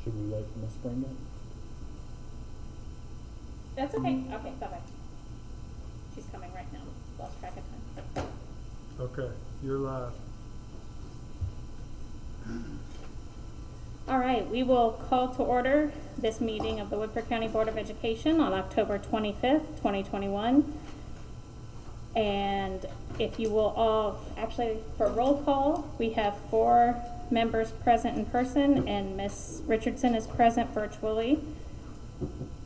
Should we wait for Ms. Spring yet? That's okay. Okay, bye-bye. She's coming right now. Lost track of time. Okay, you're live. All right, we will call to order this meeting of the Woodford County Board of Education on October 25th, 2021. And if you will all, actually for roll call, we have 4 members present in person, and Ms. Richardson is present virtually.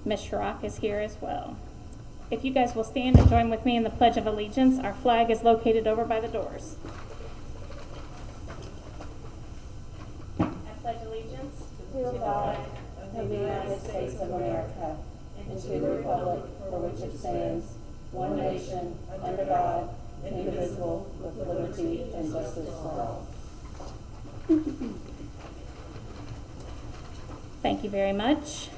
Ms. Schrock is here as well. If you guys will stand and join with me in the Pledge of Allegiance, our flag is located over by the doors. I pledge allegiance to the flag of the United States of America and to the republic for which it stands, one nation, under God, indivisible, with liberty and justice for all. Thank you very much.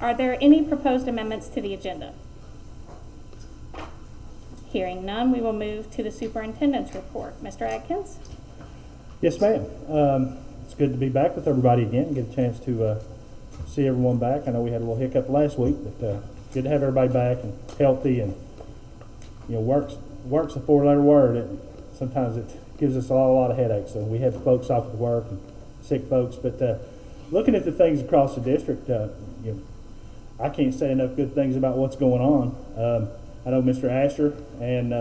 Are there any proposed amendments to the agenda? Hearing none, we will move to the Superintendent's Report. Mr. Adkins? Yes, ma'am. It's good to be back with everybody again and get a chance to see everyone back. I know we had a little hiccup last week, but good to have everybody back and healthy, and work's a 4-letter word. Sometimes it gives us a lot of headaches. So we have folks off at work and sick folks, but looking at the things across the district, I can't say enough good things about what's going on. I know Mr. Asher and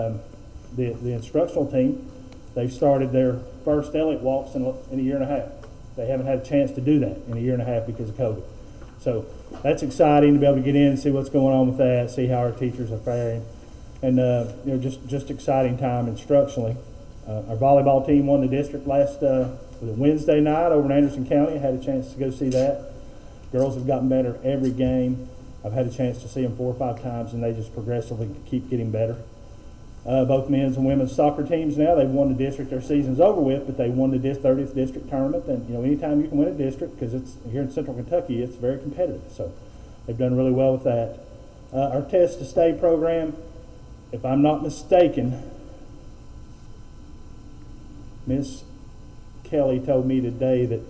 the instructional team, they've started their first Elliott walks in a year and a half. They haven't had a chance to do that in a year and a half because of COVID. So that's exciting to be able to get in and see what's going on with that, see how our teachers are faring. And just exciting time instructionally. Our volleyball team won the district last Wednesday night over in Anderson County. I had a chance to go see that. Girls have gotten better every game. I've had a chance to see them 4 or 5 times, and they just progressively keep getting better. Both men's and women's soccer teams now, they've won the district. Their season's over with, but they won the 30th district tournament. And anytime you can win a district, because it's here in Central Kentucky, it's very competitive. So they've done really well with that. Our Test to Stay program, if I'm not mistaken, Miss Kelly told me today that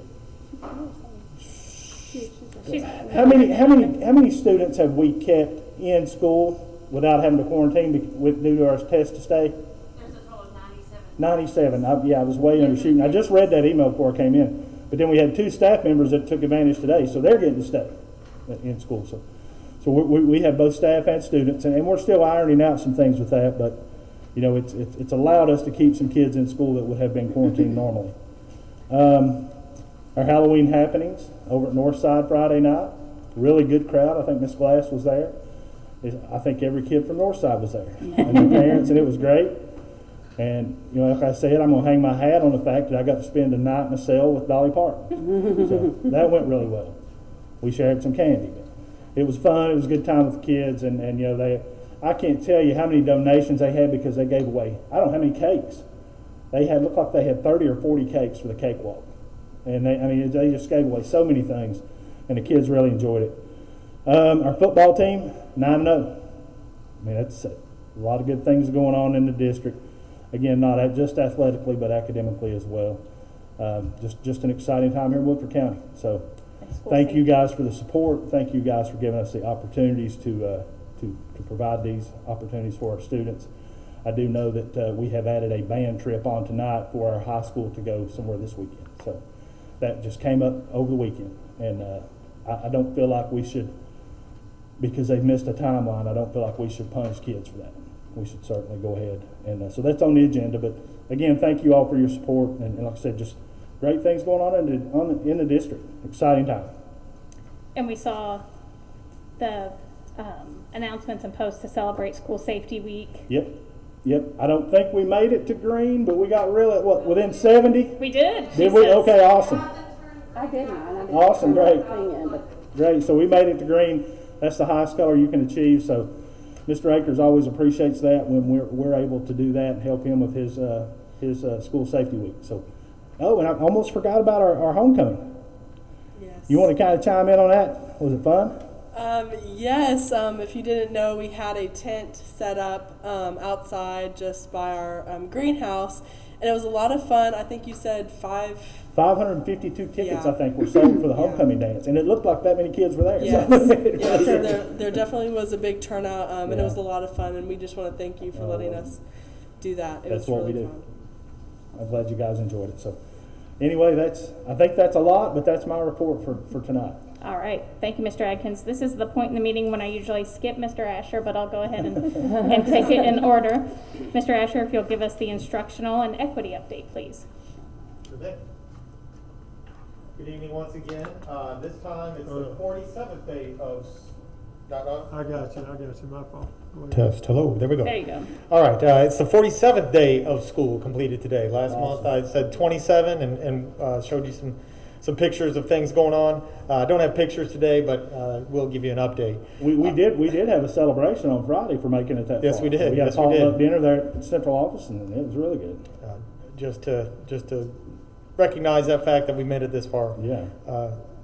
how many students have we kept in school without having to quarantine due to our Test to Stay? There's a total of 97. 97. I was way undershooting. I just read that email before I came in. But then we had 2 staff members that took advantage today, so they're getting to stay in school. So we have both staff and students, and we're still ironing out some things with that. But it's allowed us to keep some kids in school that would have been quarantined normally. Our Halloween happenings over at Northside Friday night, really good crowd. I think Miss Glass was there. I think every kid from Northside was there, and their parents, and it was great. And like I said, I'm going to hang my hat on the fact that I got to spend a night in a cell with Dolly Parton. So that went really well. We shared some candy. It was fun. It was a good time with the kids, and I can't tell you how many donations they had because they gave away, I don't know how many cakes. Looked like they had 30 or 40 cakes for the cakewalk. And they just gave away so many things, and the kids really enjoyed it. Our football team, 9-0. That's a lot of good things going on in the district. Again, not just athletically, but academically as well. Just an exciting time here in Woodford County. So thank you guys for the support. Thank you guys for giving us the opportunities to provide these opportunities for our students. I do know that we have added a band trip on tonight for our high school to go somewhere this weekend. So that just came up over the weekend. And I don't feel like we should, because they've missed a timeline, I don't feel like we should punish kids for that. We should certainly go ahead. And so that's on the agenda. But again, thank you all for your support. And like I said, just great things going on in the district. Exciting time. And we saw the announcements and posts to celebrate School Safety Week. Yep. I don't think we made it to green, but we got within 70? We did. Did we? Okay, awesome. I did mine. Awesome, great. Great, so we made it to green. That's the highest color you can achieve. So Mr. Akers always appreciates that when we're able to do that and help him with his School Safety Week. So, and I almost forgot about our homecoming. Yes. You want to kind of chime in on that? Was it fun? Yes, if you didn't know, we had a tent set up outside just by our greenhouse, And it was a lot of fun. I think you said 552 tickets, Yeah. I think, were sold for the Yeah. homecoming dance, and it looked like that many kids were there. Yes, So it yes, was- there definitely was a big turnout, and it Yeah. was a lot of fun, and we just want to thank you for letting us do that. It That's was what really we do. fun. I'm glad you guys enjoyed it. So anyway, I think that's a lot, but that's my report for tonight. All right, thank you, Mr. Adkins. This is the point in the meeting when I usually skip Mr. Asher, but I'll go ahead and take it in order. Mr. Asher, if you'll give us the instructional and equity update, please. Sure thing. Good evening once again. This time it's Hold the on. 47th day of. I got you, my fault. Go ahead. Test, hello, there we go. There you go. All right, it's the 47th day of school completed today. Last month I said 27 and showed you some pictures of things going on. I don't have pictures today, but we'll give you an update. We did have a celebration on Friday for making it that Yes, far. we did. We had Yes, a we did. potluck dinner there at the central office, and it was really good. Just to recognize that fact that we made it this far. Yeah.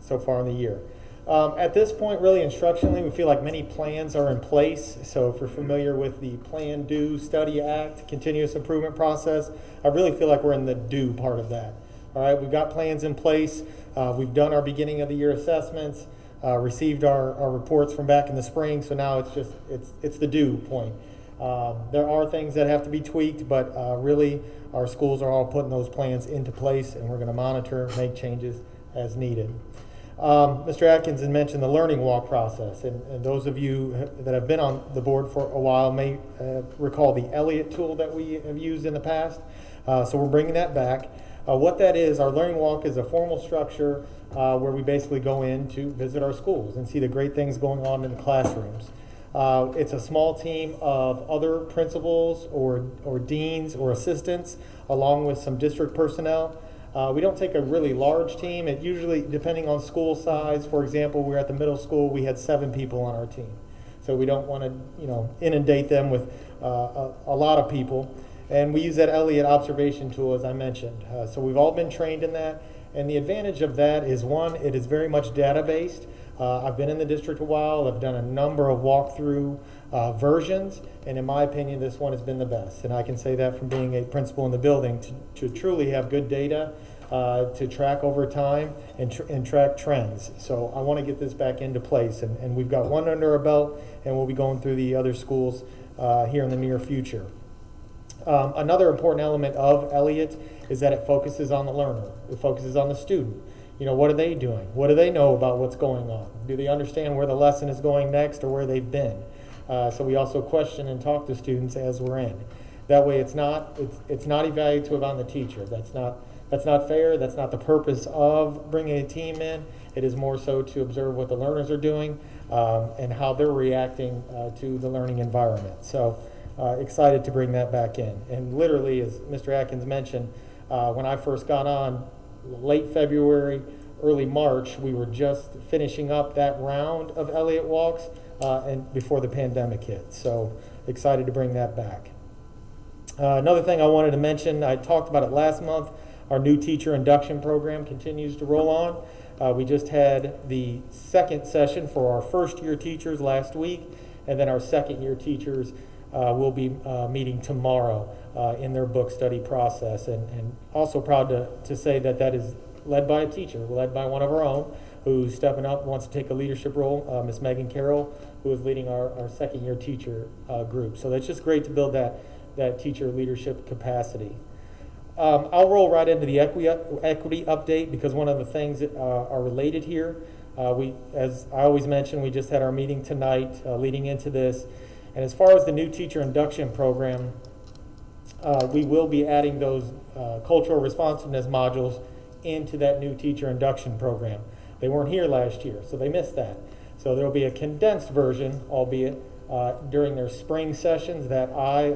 So far in the year. At this point, really instructionally, we feel like many plans are in place. So if you're familiar with the Plan, Do, Study, Act, continuous improvement process, I really feel like we're in the do part of that. All right, we've got plans in place. We've done our beginning of the year assessments, received our reports from back in the spring. So now it's the do point. There are things that have to be tweaked, but really our schools are all putting those plans into place, and we're going to monitor, make changes as needed. Mr. Atkins had mentioned the learning walk process, and those of you that have been on the board for a while may recall the Elliott tool that we have used in the past. So we're bringing that back. What that is, our learning walk is a formal structure where we basically go in to visit our schools and see the great things going on in the classrooms. It's a small team of other principals or deans or assistants along with some district personnel. We don't take a really large team. It usually, depending on school size, for example, we're at the middle school, we had 7 people on our team. So we don't want to, inundate them with a lot of people. And we use that Elliott observation tool, as I mentioned. So we've all been trained in that. And the advantage of that is, one, it is very much data-based. I've been in the district a while. I've done a number of walkthrough versions, and in my opinion, this one has been the best. And I can say that from being a principal in the building, to truly have good data to track over time and track trends. So I want to get this back into place, and we've got one under our belt, and we'll be going through the other schools here in the near future. Another important element of Elliott is that it focuses on the learner. It focuses on the student. What are they doing? What do they know about what's going on? Do they understand where the lesson is going next or where they've been? So we also question and talk to students as we're in. That way it's not evaluative on the teacher. That's not fair. That's not the purpose of bringing a team in. It is more so to observe what the learners are doing and how they're reacting to the learning environment. So excited to bring that back in. And literally, as Mr. Atkins mentioned, when I first got on, late February, early March, we were just finishing up that round of Elliott walks and before the pandemic hit. So excited to bring that back. Another thing I wanted to mention, I talked about it last month, our new teacher induction program continues to roll on. We just had the second session for our first year teachers last week, and then our second year teachers will be meeting tomorrow in their book study process, and also proud to say that is led by a teacher, led by one of our own, who's stepping up, wants to take a leadership role, Miss Megan Carroll, who is leading our second year teacher group. So that's just great to build that teacher leadership capacity. I'll roll right into the equity update because one of the things that are related here, as I always mention, we just had our meeting tonight leading into this. And as far as the new teacher induction program, we will be adding those cultural responsiveness modules into that new teacher induction program. They weren't here last year, so they missed that. So there will be a condensed version, albeit, during their spring sessions that I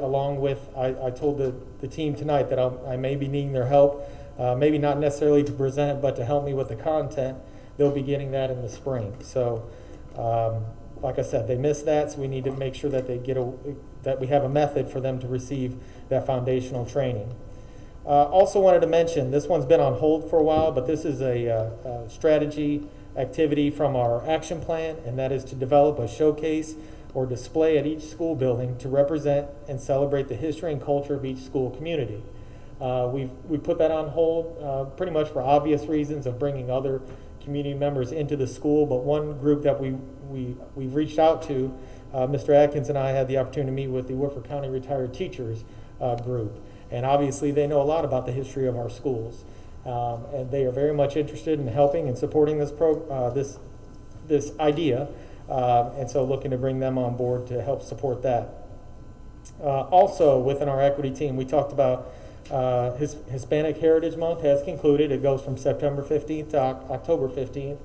told the team tonight that I may be needing their help, maybe not necessarily to present, but to help me with the content. They'll be getting that in the spring. So like I said, they missed that, so we need to make sure that that we have a method for them to receive that foundational training. Also wanted to mention, this one's been on hold for a while, but this is a strategy activity from our action plan, and that is to develop a showcase or display at each school building to represent and celebrate the history and culture of each school community. We put that on hold pretty much for obvious reasons of bringing other community members into the school. But one group that we've reached out to, Mr. Atkins and I had the opportunity to meet with the Woodford County Retired Teachers group. And obviously they know a lot about the history of our schools. And they are very much interested in helping and supporting this idea. And so looking to bring them on board to help support that. Also within our equity team, we talked about Hispanic Heritage Month has concluded. It goes from September 15th to October 15th.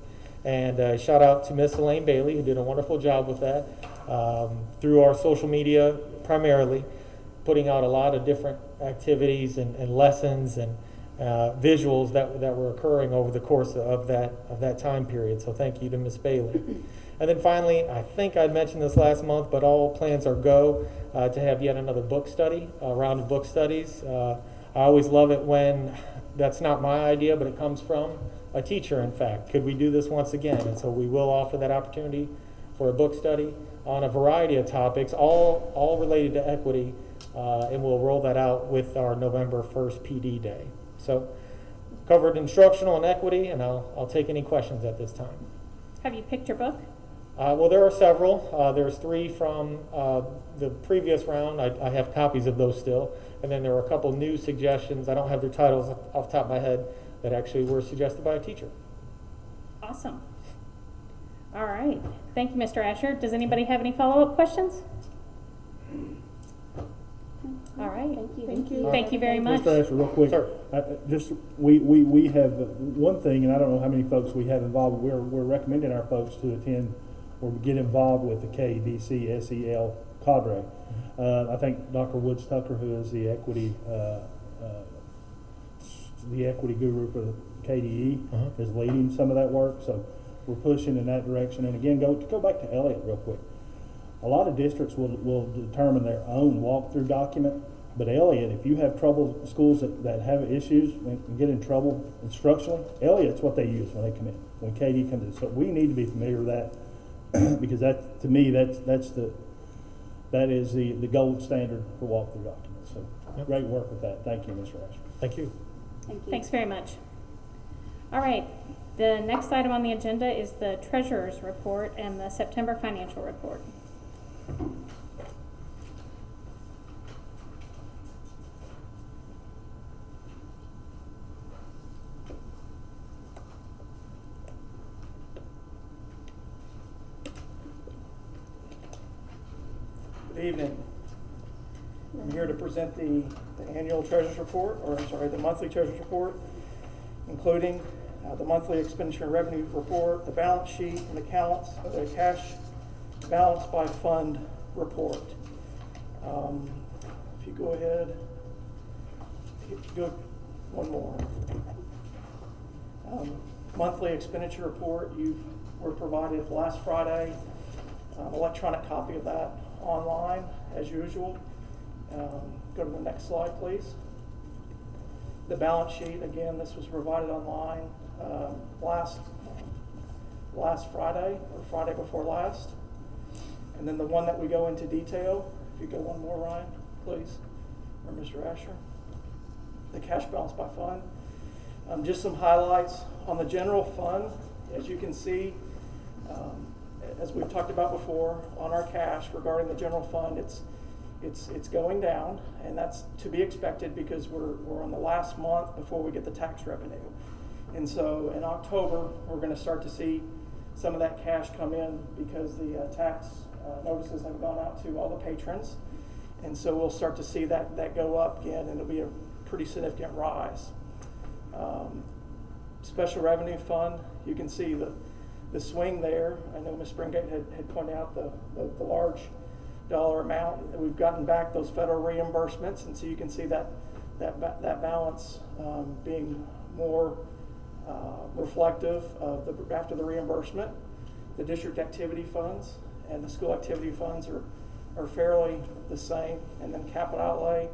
And shout out to Miss Elaine Bailey, who did a wonderful job with that through our social media primarily, putting out a lot of different activities and lessons and visuals that were occurring over the course of that time period. So thank you to Miss Bailey. And then finally, I think I mentioned this last month, but all plans are go to have yet another book study, a round of book studies. I always love it when that's not my idea, but it comes from a teacher, in fact. Could we do this once again? And so we will offer that opportunity for a book study on a variety of topics, all related to equity, and we'll roll that out with our November 1st PD day. So covered instructional and equity, and I'll take any questions at this time. Have you picked your book? Well, there are several. There's 3 from the previous round. I have copies of those still. And then there are a couple new suggestions. I don't have their titles off the top of my head that actually were suggested by a teacher. Awesome. All right. Thank you, Mr. Asher. Does anybody have any follow-up questions? All right. Thank you. Thank you very much. Mr. Asher, real quick. Sir. We have one thing, and I don't know how many folks we have involved. We're recommending our folks to attend or get involved with the KDC SEL cadre. I think Dr. Woods Tucker, who is the equity guru for the KDE, is leading some of that work. So we're pushing in that direction. And again, go back to Elliott real quick. A lot of districts will determine their own walkthrough document, but Elliott, if you have trouble, schools that have issues and get in trouble instructionally, Elliott's what they use when they come in, when KD comes in. So we need to be familiar with that because that, to me, that is the gold standard for walkthrough documents. So great work with that. Thank you, Mr. Asher. Thank you. Thanks very much. All right. The next item on the agenda is the Treasurer's Report and the September Financial Report. Good evening. I'm here to present the annual Treasurer's Report, the monthly Treasurer's Report, including the monthly expenditure and revenue report, the balance sheet, and the cash balance by fund report. If you go ahead, go one more. Monthly expenditure report, you were provided last Friday, electronic copy of that online as usual. Go to the next slide, please. The balance sheet, again, this was provided online last Friday or Friday before last. And then the one that we go into detail, if you go one more, Ryan, please, or Mr. Asher. The cash balance by fund. Just some highlights on the general fund. As you can see, as we've talked about before, on our cash regarding the general fund, it's going down, and that's to be expected because we're on the last month before we get the tax revenue. And so in October, we're going to start to see some of that cash come in because the tax notices have gone out to all the patrons. And so we'll start to see that go up again, and it'll be a pretty significant rise. Special revenue fund, you can see the swing there. I know Ms. Springate had pointed out the large dollar amount. We've gotten back those federal reimbursements, and so you can see that balance being more reflective of after the reimbursement. The district activity funds and the school activity funds are fairly the same, and then capital outlay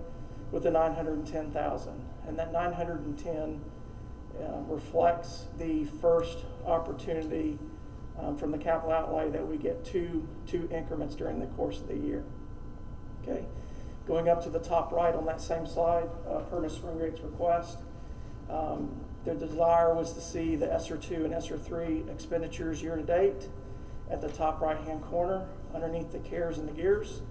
with the $910,000, and that $910 reflects the first opportunity from the capital outlay that we get two increments during the course of the year. Okay, Going up to the top right on that same slide, per Ms. Springate's request, their desire was to see the SR2 and SR3 expenditures year to date at the top right-hand corner underneath the cares and the gears.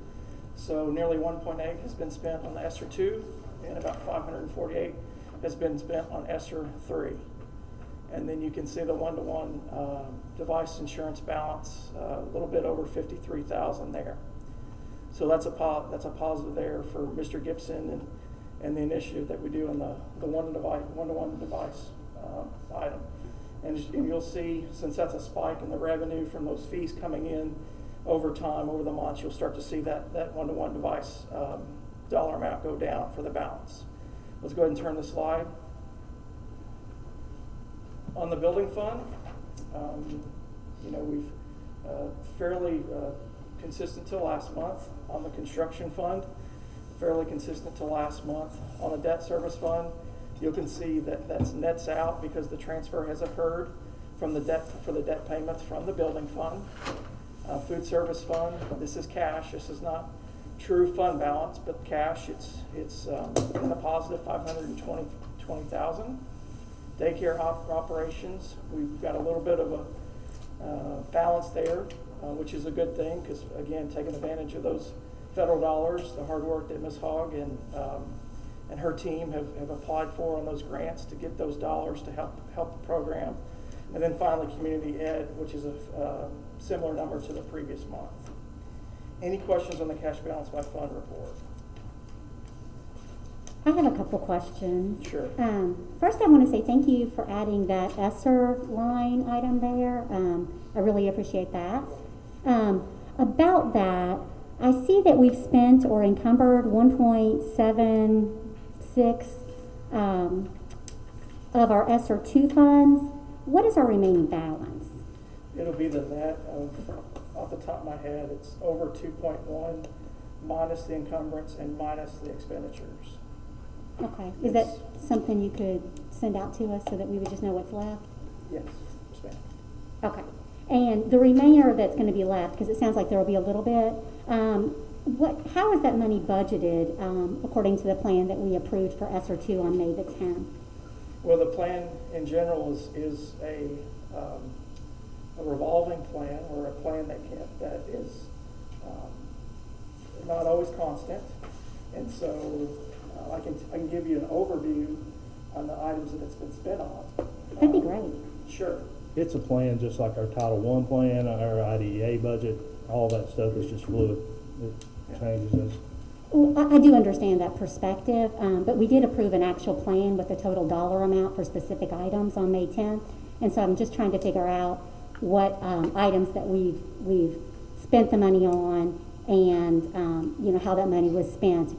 So nearly 1.8 has been spent on the SR2 and about 548 has been spent on SR3. And then you can see the one-to-one device insurance balance, a little bit over 53,000 there. So that's a positive there for Mr. Gibson and the initiative that we do in the one-to-one device item. And you'll see, since that's a spike in the revenue from those fees coming in over time, over the months, you'll start to see that one-to-one device dollar amount go down for the balance. Let's go ahead and turn the slide. On the building fund, we've fairly consistent till last month. On the construction fund, fairly consistent to last month. On the debt service fund, you can see that nets out because the transfer has occurred from the debt payments from the building fund. Food service fund, this is cash. This is not true fund balance, but cash. It's in a positive 520,000. Daycare operations, we've got a little bit of a balance there, which is a good thing because, again, taking advantage of those federal dollars, the hard work that Ms. Hogg and her team have applied for on those grants to get those dollars to help the program. And then finally, community ed, which is a similar number to the previous month. Any questions on the cash balance by fund report? I have a couple questions. Sure. First, I want to say thank you for adding that ESSER line item there. I really appreciate that. About that, I see that we've spent or encumbered 1.76 of our ESSER2 funds. What is our remaining balance? It'll be the net of, off the top of my head, it's over 2.1 minus the encumbrance and minus the expenditures. Okay. Is that something you could send out to us so that we would just know what's left? Yes, yes, ma'am. Okay. And the remainder that's going to be left, because it sounds like there will be a little bit, how is that money budgeted according to the plan that we approved for ESSER2 on May the 10th? Well, the plan in general is a revolving plan, or a plan that is not always constant, and so I can give you an overview on the items that it's been spent on. That'd be great. Sure. It's a plan just like our Title I plan, our IDEA budget, all that stuff is just fluid. It changes as. Well, I do understand that perspective, but we did approve an actual plan with a total dollar amount for specific items on May 10th, and so I'm just trying to figure out what items that we've spent the money on, and how that money was spent.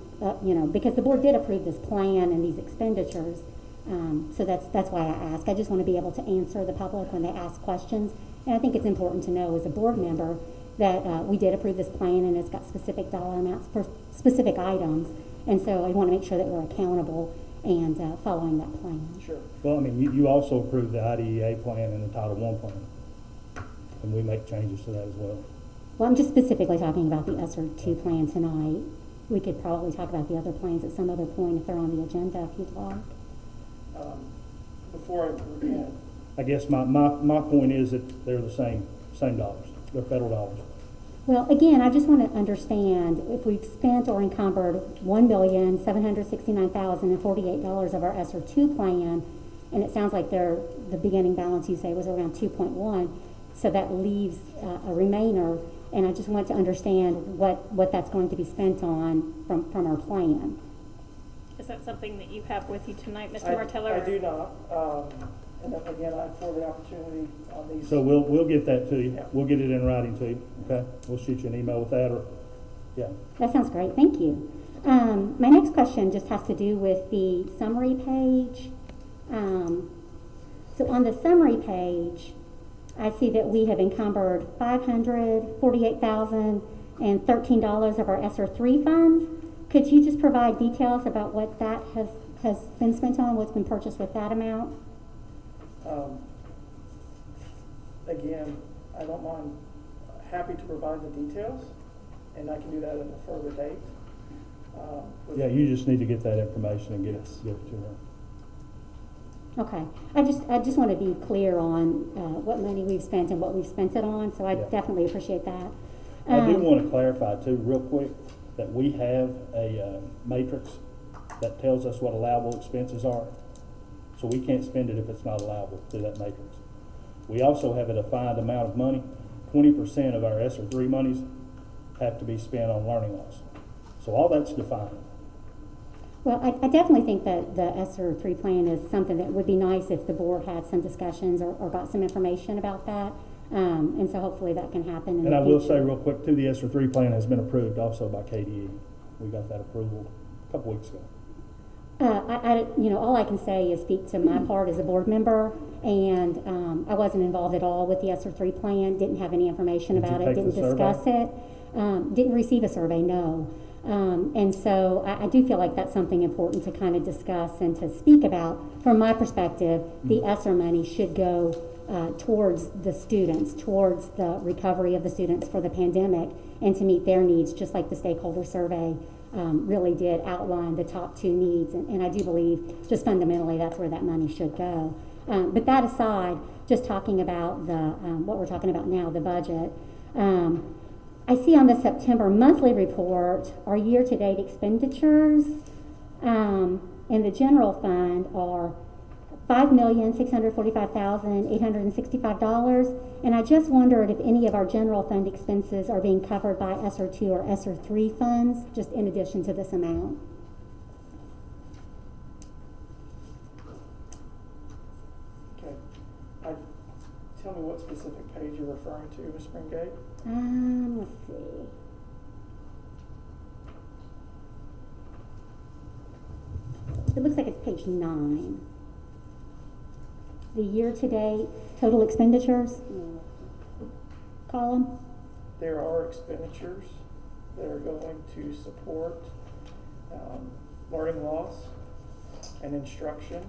Because the board did approve this plan and these expenditures, so that's why I ask. I just want to be able to answer the public when they ask questions, and I think it's important to know as a board member that we did approve this plan and it's got specific dollar amounts for specific items, and so I want to make sure that we're accountable and following that plan. Sure. Well, I mean, you also approved the IDEA plan and the Title I plan, and we make changes to that as well. Well, I'm just specifically talking about the SR2 plan tonight. We could probably talk about the other plans at some other point if they're on the agenda, if you'd like. Before I begin, I guess my point is that they're the same dollars. They're federal dollars. Well, again, I just want to understand if we've spent or encumbered $1,769,048 of our SR2 plan, and it sounds like the beginning balance you say was around 2.1, so that leaves a remainder, and I just want to understand what that's going to be spent on from our plan. Is that something that you have with you tonight, Mr. Martello? I do not. And then again, I have for the opportunity on these. So we'll get that to you. Yeah. We'll get it in writing to you. Okay. We'll shoot you an email with that, or yeah. That sounds great. Thank you. My next question just has to do with the summary page. So on the summary page, I see that we have encumbered $548,013 of our SR3 funds. Could you just provide details about what that has been spent on, what's been purchased with that amount? Again, I don't mind, happy to provide the details, and I can do that at a further date. Yeah, you just need to get that information and give Yes. it to her. Okay, I just want to be clear on what money we've spent and what we've spent it on, so I Yeah. definitely appreciate that. I do want to clarify too, real quick, that we have a matrix that tells us what allowable expenses are. So we can't spend it if it's not allowable through that matrix. We also have a defined amount of money. 20% of our SR3 monies have to be spent on learning loss. So all that's defined. Well, I definitely think that the SR3 plan is something that would be nice if the board had some discussions or got some information about that. And so hopefully that can happen in And the I will future. say real quick too, the SR3 plan has been approved also by KDE. We got that approval a couple weeks ago. All I can say is speak to my part as a board member, and I wasn't involved at all with the SR3 plan, didn't have any information Did you about it, take the didn't discuss it, didn't receive a survey, no. And so I do feel like that's something important to kind of discuss and to speak about. From my perspective, the ESSER money should go towards the students, towards the recovery of the students for the pandemic, and to meet their needs, just like the stakeholder survey really did outline the top two needs. And I do believe just fundamentally that's where that money should go. But that aside, just talking about the what we're talking about now, the budget, I see on the September monthly report our year-to-date expenditures in the general fund are $5,645,865, and I just wondered if any of our general fund expenses are being covered by SR2 or SR3 funds, just in addition to this amount. Okay. Tell me what specific page you're referring to, Ms. Springate? Let's see. It looks like it's page 9. The year-to-date total expenditures column. There are expenditures that are going to support learning loss and instruction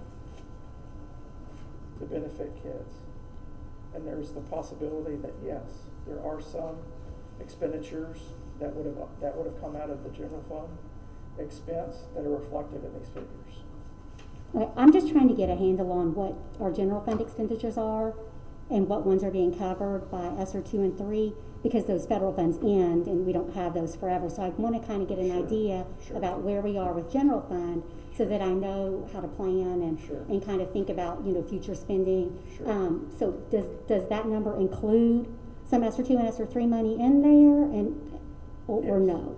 to benefit kids. And there's the possibility that, yes, there are some expenditures that would have come out of the general fund expense that are reflected in these figures. Okay, I'm just trying to get a handle on what our general fund expenditures are and what ones are being covered by ESSER 2 and 3, because those federal funds end and we don't have those forever. So I want to kind of get an idea about where we are with general fund so that I know how to plan and kind of think about, future spending. So does that number include some ESSER 2 and ESSER 3 money in there or no?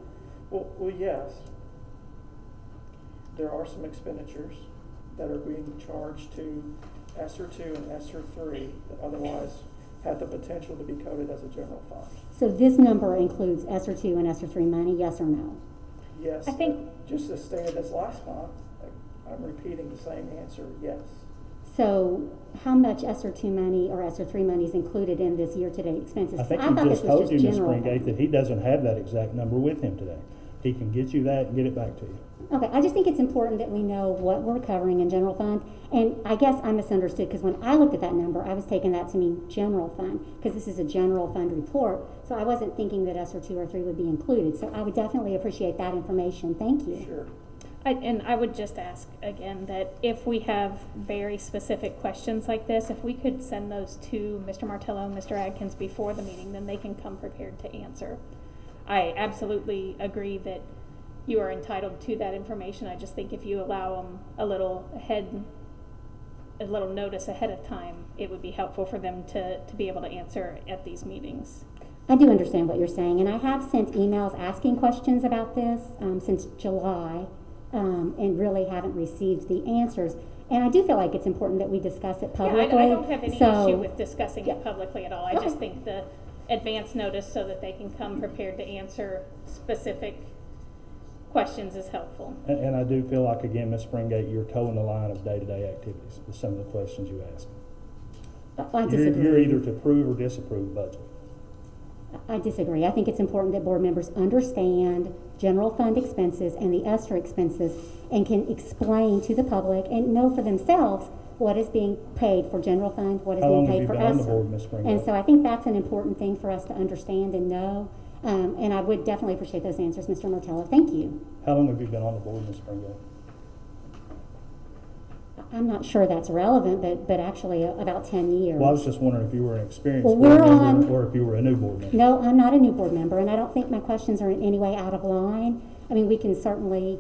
Well, yes. There are some expenditures that are being charged to ESSER 2 and ESSER 3 that otherwise had the potential to be coded as a general fund. So this number includes ESSER 2 and ESSER 3 money, yes or no? Yes. I think just as stated as last month, I'm repeating the same answer, yes. So how much ESSER 2 money or ESSER 3 money is included in this year-to-date expenses? I think thought he this just was told you, Ms. general Springate, fund. that he doesn't have that exact number with him today. He can get you that and get it back to you. Okay, I just think it's important that we know what we're covering in general fund. And I guess I misunderstood, because when I looked at that number, I was taking that to mean general fund, because this is a general fund report. So I wasn't thinking that ESSER 2 or 3 would be included. So I would definitely appreciate that information. Thank you. Sure. And I would just ask again that if we have very specific questions like this, if we could send those to Mr. Martello and Mr. Adkins before the meeting, then they can come prepared to answer. I absolutely agree that you are entitled to that information. I just think if you allow them a little notice ahead of time, it would be helpful for them to be able to answer at these meetings. I do understand what you're saying, and I have sent emails asking questions about this since July, and really haven't received the answers. And I do feel like it's important that we discuss it publicly. Yeah, I don't have any issue with discussing it publicly at all. I just think the advance notice so that they can come prepared to answer specific questions is helpful. And I do feel like, again, Ms. Springate, you're towing the line of day-to-day activities with some of the questions you ask. I disagree. You're either to approve or disapprove budget. I disagree. I think it's important that board members understand general fund expenses and the ESSER expenses and can explain to the public and know for themselves what is being paid for general fund, what is being paid for ESSER. How long have you been on the board, Ms. Springate? And so I think that's an important thing for us to understand and know. And I would definitely appreciate those answers, Mr. Martello. Thank you. How long have you been on the board, Ms. Springate? I'm not sure that's relevant, but actually about 10 years. Well, I was just wondering if you were an experienced Well, board we're member on- or if you were a new board member. No, I'm not a new board member, and I don't think my questions are in any way out of line. I mean, we can certainly,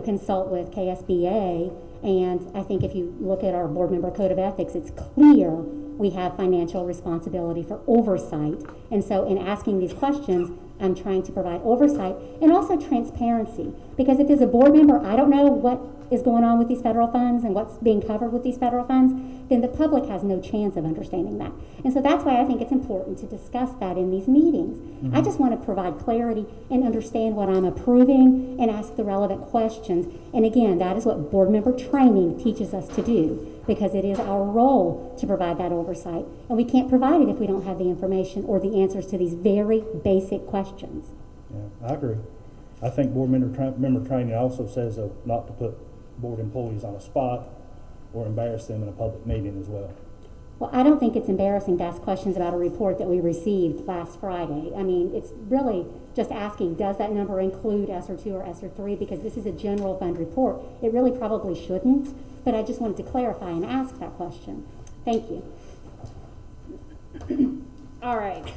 consult with KSBA, and I think if you look at our board member code of ethics, it's clear we have financial responsibility for oversight. And so in asking these questions, I'm trying to provide oversight and also transparency. Because if as a board member, I don't know what is going on with these federal funds and what's being covered with these federal funds, then the public has no chance of understanding that. And so that's why I think it's important to discuss that in these meetings. I just want to provide clarity and understand what I'm approving and ask the relevant questions. And again, that is what board member training teaches us to do, because it is our role to provide that oversight. And we can't provide it if we don't have the information or the answers to these very basic questions. Yeah, I agree. I think board member training also says not to put board employees on a spot or embarrass them in a public meeting as well. Well, I don't think it's embarrassing to ask questions about a report that we received last Friday. I mean, it's really just asking, does that number include SR2 or SR3? Because this is a general fund report. It really probably shouldn't, but I just wanted to clarify and ask that question. Thank you. All right.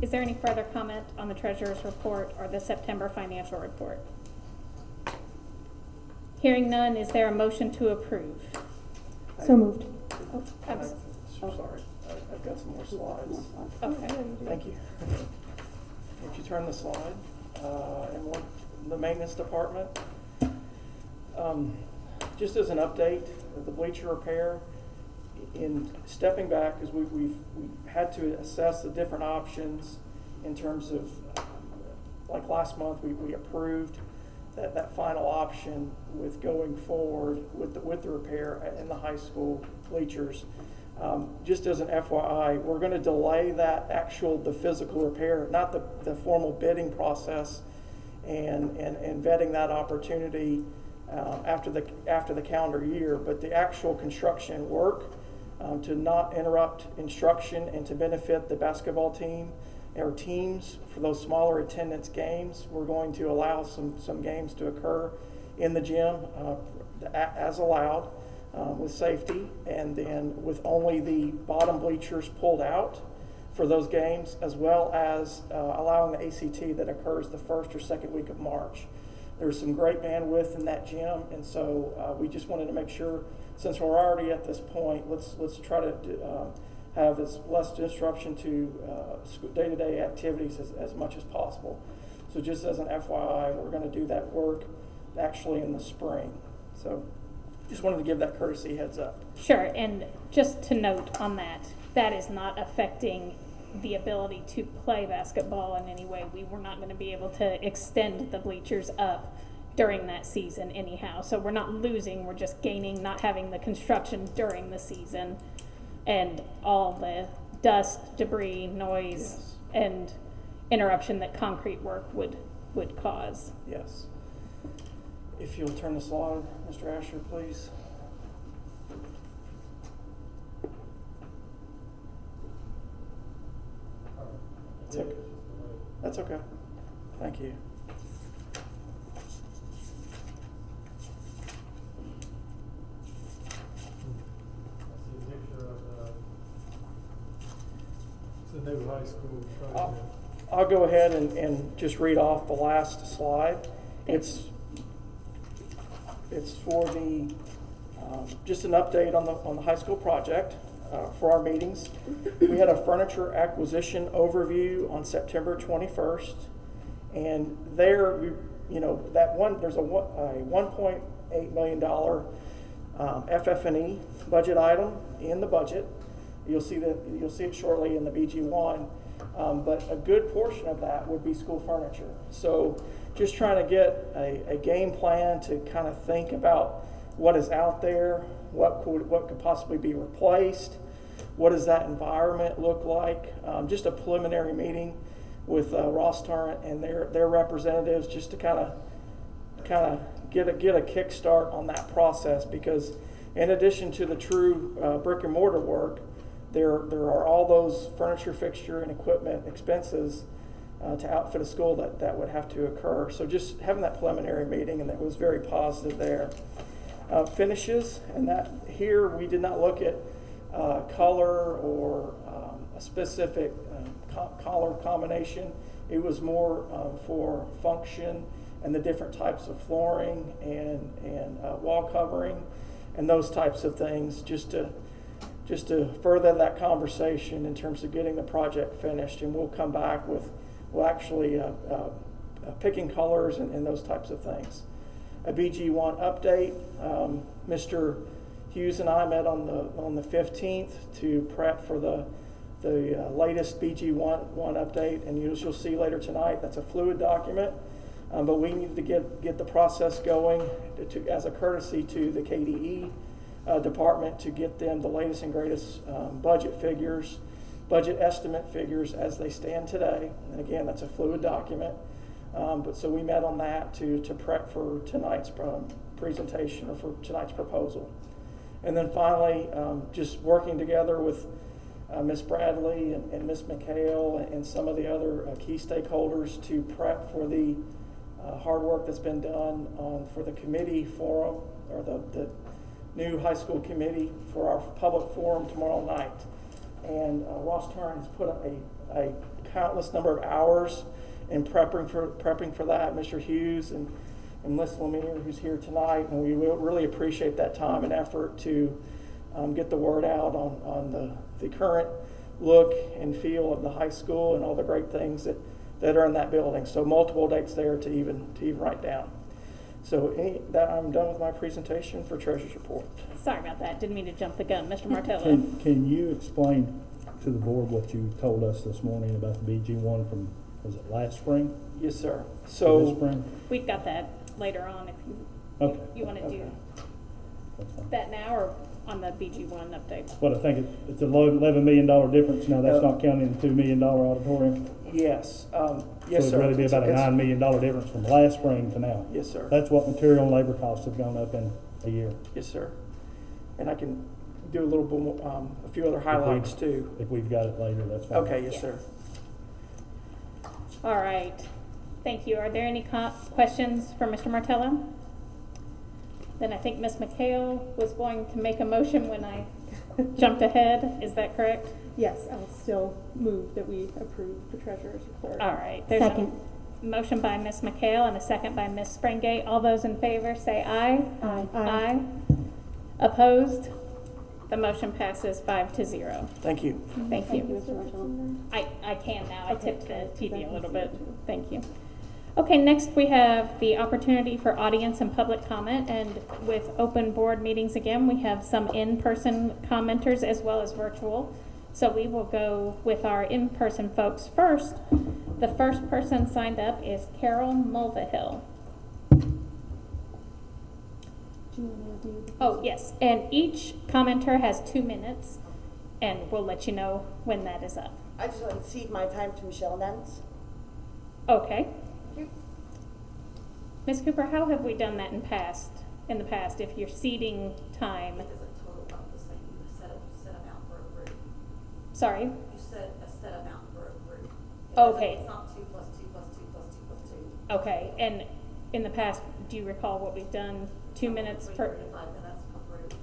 Is there any further comment on the treasurer's report or the September financial report? Hearing none, is there a motion to approve? So moved. Oh, Sorry, I've got some more slides. okay. Thank you. If you turn the slide, and look, the maintenance department, just as an update, the bleacher repair, in stepping back, because we've had to assess the different options in terms of, like last month, we approved that final option with going forward with the repair in the high school bleachers. Just as an FYI, we're going to delay the physical repair, not the formal bidding process, and vetting that opportunity after the calendar year, but the actual construction work to not interrupt instruction and to benefit the basketball team or teams for those smaller attendance games. We're going to allow some games to occur in the gym as allowed with safety, and then with only the bottom bleachers pulled out for those games, as well as allowing the ACT that occurs the first or second week of March. There's some great bandwidth in that gym, and so we just wanted to make sure, since we're already at this point, let's try to have as less disruption to day-to-day activities as much as possible. So just as an FYI, we're going to do that work actually in the spring. So just wanted to give that courtesy heads up. Sure, and just to note on that, that is not affecting the ability to play basketball in any way. We were not going to be able to extend the bleachers up during that season anyhow. So we're not losing, we're just gaining, not having the construction during the season and all the dust, debris, noise, Yes. and interruption that concrete work would cause. Yes. If you'll turn the slide, Mr. Asher, please. That's okay. Thank you. It's a new high school project. I'll go ahead and just read off the last slide. It's for the just an update on the high school project for our meetings. We had a furniture acquisition overview on September 21st, and there there's a $1.8 million FF&E budget item in the budget. You'll see it shortly in the BG1. But a good portion of that would be school furniture. So just trying to get a game plan to kind of think about what is out there, what could possibly be replaced, what does that environment look like. Just a preliminary meeting with Ross Tarrant and their representatives, just to kind of get a kickstart on that process, because in addition to the true brick and mortar work, there are all those furniture, fixture, and equipment expenses to outfit a school that would have to occur. So just having that preliminary meeting, and that was very positive there. Finishes, and that here we did not look at color or a specific color combination. It was more for function and the different types of flooring and wall covering and those types of things, just to further that conversation in terms of getting the project finished. And we'll come back with, we'll actually picking colors and those types of things. A BG1 update. Mr. Hughes and I met on the 15th to prep for the latest BG1 update, and you'll see later tonight that's a fluid document, but we needed to get the process going as a courtesy to the KDE department to get them the latest and greatest budget figures, budget estimate figures as they stand today. And again, that's a fluid document. But so we met on that to prep for tonight's presentation or for tonight's proposal. And then finally, just working together with Ms. Bradley and Ms. McHale and some of the other key stakeholders to prep for the hard work that's been done for the committee forum, or the new high school committee for our public forum tomorrow night. And Ross Turner has put up a countless number of hours in prepping for that. Mr. Hughes and Ms. Lemire, who's here tonight, and we will really appreciate that time and effort to get the word out on the current look and feel of the high school and all the great things that are in that building. So multiple dates there to even write down. So I'm done with my presentation for Treasurer's Report. Sorry about that. Didn't mean to jump the gun. Mr. Martello. Can you explain to the board what you told us this morning about the BG1 from, was it last spring? Yes, sir. This So spring? We've got that later on if Okay. you want to do That's fine. that now or on the BG1 update. But I think it's a $11 million difference. Now, that's not counting the $2 million auditorium. yes, yes, So sir. it'd really be about a $9 million difference from last spring to now. Yes, sir. That's what material and labor costs have gone up in a year. Yes, sir. And I can do a little bit more, a few other highlights too. If we've got it later, that's fine. Okay, yes, sir. All right. Thank you. Are there any questions for Mr. Martello? Then I think Ms. McHale was going to make a motion when I jumped ahead. Is that correct? Yes, I'll still move that we approve the treasurer's report. All right. There's Second. a motion by Ms. McHale and a second by Ms. Springate. All those in favor say aye. Aye. Aye. Opposed? The motion passes 5-0. Thank you. Thank you. Mr. Marshall. I can now. I Okay, tipped the good, 'cause I TV a can little see bit. it too. Thank you. Okay, next we have the opportunity for audience and public comment. And with open board meetings again, we have some in-person commenters as well as virtual. So we will go with our in-person folks first. The first person signed up is Carol Mulvihill. Do you want to do? Oh, yes, and each commenter has 2 minutes, and we'll let you know when that is up. I just want to cede my time to Michelle Nance. Okay. Thank you. Ms. Cooper, how have we done that in the past, if you're ceding time? It doesn't total about the same. You set amount for a group. Sorry? You set a set amount for a group. Okay. It's not 2 plus 2 plus 2 plus 2 plus 2. Okay, and in the past, do you recall what we've done? 2 minutes 3 per, to 5 minutes per group.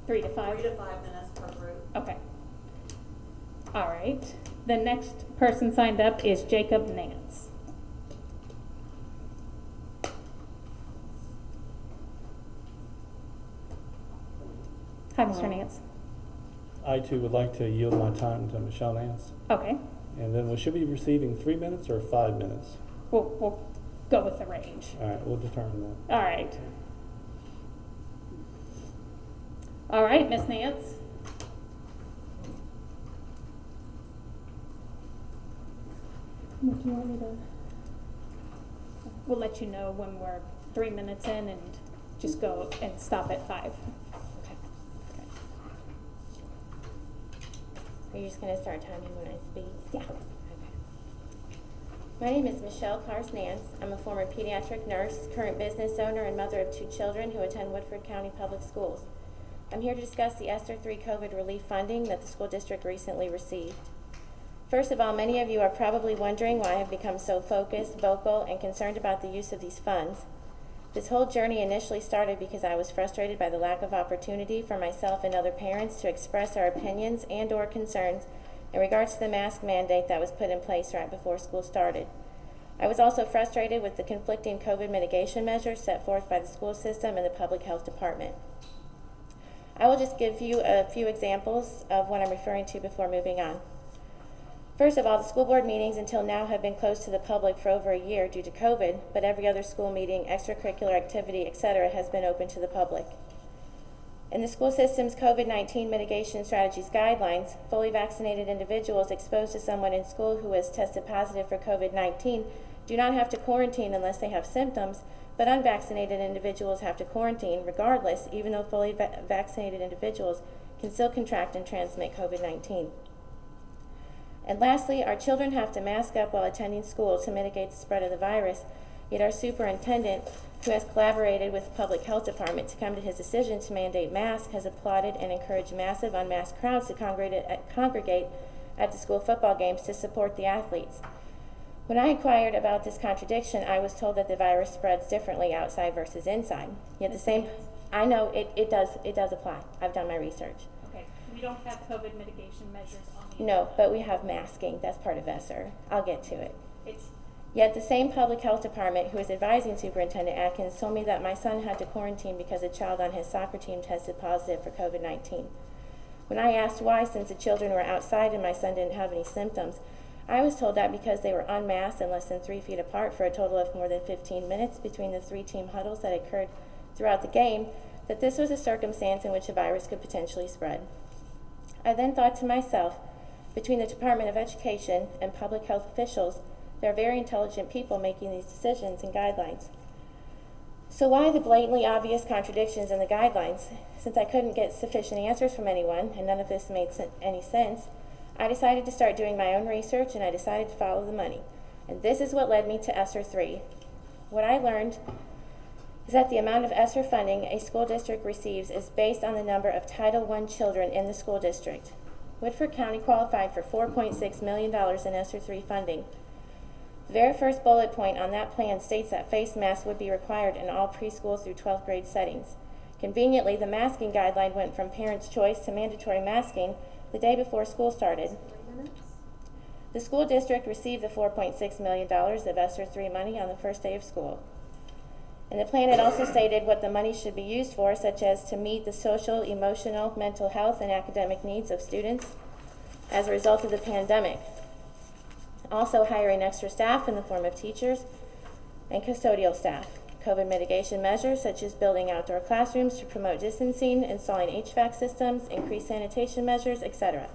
3 to 5? 3 to 5 minutes per group. Okay. All right. The next person signed up is Jacob Nance. Hi, Mr. Nance. I too would like to yield my time to Michelle Nance. Okay. And then we should be receiving 3 minutes or 5 minutes. We'll go with the range. All right, we'll determine that. All right. All right, Ms. Nance. What do you want me to? We'll let you know when we're 3 minutes in and just go and stop at 5. Are you just going to start timing when I speak? Yeah. Okay. My name is Michelle Cars Nance. I'm a former pediatric nurse, current business owner, and mother of 2 children who attend Woodford County Public Schools. I'm here to discuss the SR3 COVID relief funding that the school district recently received. First of all, many of you are probably wondering why I have become so focused, vocal, and concerned about the use of these funds. This whole journey initially started because I was frustrated by the lack of opportunity for myself and other parents to express our opinions and/or concerns in regards to the mask mandate that was put in place right before school started. I was also frustrated with the conflicting COVID mitigation measures set forth by the school system and the public health department. I will just give you a few examples of what I'm referring to before moving on. First of all, the school board meetings until now have been closed to the public for over a year due to COVID, but every other school meeting, extracurricular activity, etc. has been open to the public. In the school system's COVID-19 mitigation strategies guidelines, fully vaccinated individuals exposed to someone in school who has tested positive for COVID-19 do not have to quarantine unless they have symptoms, but unvaccinated individuals have to quarantine regardless, even though fully vaccinated individuals can still contract and transmit COVID-19. And lastly, our children have to mask up while attending school to mitigate the spread of the virus, yet our superintendent, who has collaborated with the public health department to come to his decision to mandate masks, has applauded and encouraged massive unmasked crowds to congregate at the school football games to support the athletes. When I inquired about this contradiction, I was told that the virus spreads differently outside versus inside. Yet the same, I know it does apply. I've done my research. Okay, we don't have COVID mitigation measures on the No, but we have masking. That's part of ESSER. I'll get to it. It's Yet the same public health department who is advising Superintendent Atkins told me that my son had to quarantine because a child on his soccer team tested positive for COVID-19. When I asked why, since the children were outside and my son didn't have any symptoms, I was told that because they were unmasked and less than 3 feet apart for a total of more than 15 minutes between the 3 team huddles that occurred throughout the game, that this was a circumstance in which a virus could potentially spread. I then thought to myself, between the Department of Education and public health officials, there are very intelligent people making these decisions and guidelines. So why the blatantly obvious contradictions in the guidelines? Since I couldn't get sufficient answers from anyone, and none of this made any sense, I decided to start doing my own research, and I decided to follow the money. And this is what led me to SR3. What I learned is that the amount of ESSER funding a school district receives is based on the number of Title I children in the school district. Woodford County qualified for $4.6 million in ESSER3 funding. The very first bullet point on that plan states that face masks would be required in all preschool through 12th grade settings. Conveniently, the masking guideline went from parents' choice to mandatory masking the day before school started. The school district received the $4.6 million of ESSER3 money on the first day of school. In the plan, it also stated what the money should be used for, such as to meet the social, emotional, mental health, and academic needs of students as a result of the pandemic. Also hiring extra staff in the form of teachers and custodial staff. COVID mitigation measures such as building outdoor classrooms to promote distancing, installing HVAC systems, increased sanitation measures, etc.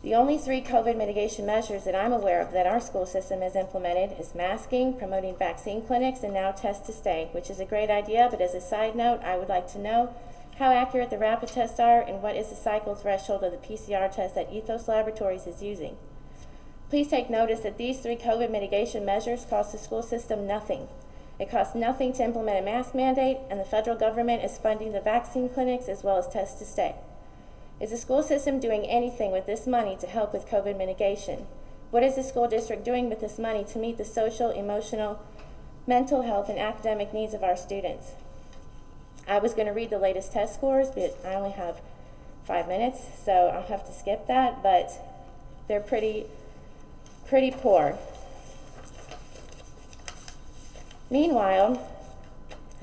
The only 3 COVID mitigation measures that I'm aware of that our school system has implemented is masking, promoting vaccine clinics, and now test to stay, which is a great idea, but as a side note, I would like to know how accurate the rapid tests are and what is the cycle threshold of the PCR test that Ethos Laboratories is using. Please take notice that these 3 COVID mitigation measures cost the school system nothing. It costs nothing to implement a mask mandate, and the federal government is funding the vaccine clinics as well as test to stay. Is the school system doing anything with this money to help with COVID mitigation? What is the school district doing with this money to meet the social, emotional, mental health, and academic needs of our students? I was going to read the latest test scores, but I only have 5 minutes, so I'll have to skip that, but they're pretty poor. Meanwhile,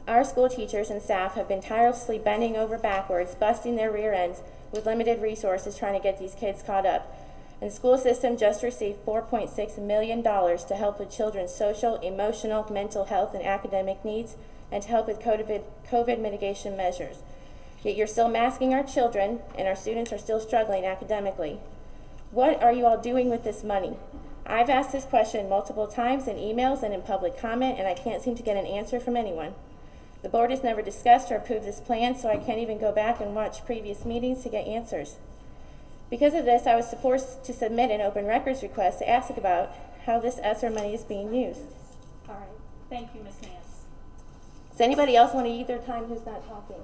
our school teachers and staff have been tirelessly bending over backwards, busting their rear ends with limited resources trying to get these kids caught up. And the school system just received $4.6 million to help with children's social, emotional, mental health, and academic needs, and to help with COVID mitigation measures. Yet you're still masking our children, and our students are still struggling academically. What are you all doing with this money? I've asked this question multiple times in emails and in public comment, and I can't seem to get an answer from anyone. The board has never discussed or approved this plan, so I can't even go back and watch previous meetings to get answers. Because of this, I was forced to submit an open records request to ask about how this ESSER money is being used. all right. Thank you, Ms. Nance. Does anybody else want to eat their time who's not talking?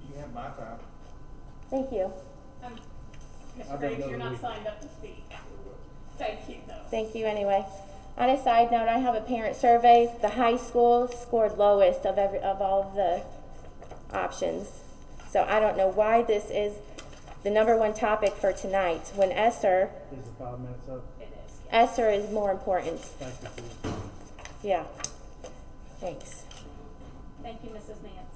You have my time. Thank you. Mr. Graves, you're not signed up to speak. Thank you, though. Thank you anyway. On a side note, I have a parent survey. The high school scored lowest of all of the options. So I don't know why this is the number one topic for tonight when ESSER, Is it 5 minutes up? It is. ESSER is more important. Thank you, Steve. Yeah. Thanks. Thank you, Mrs. Nance.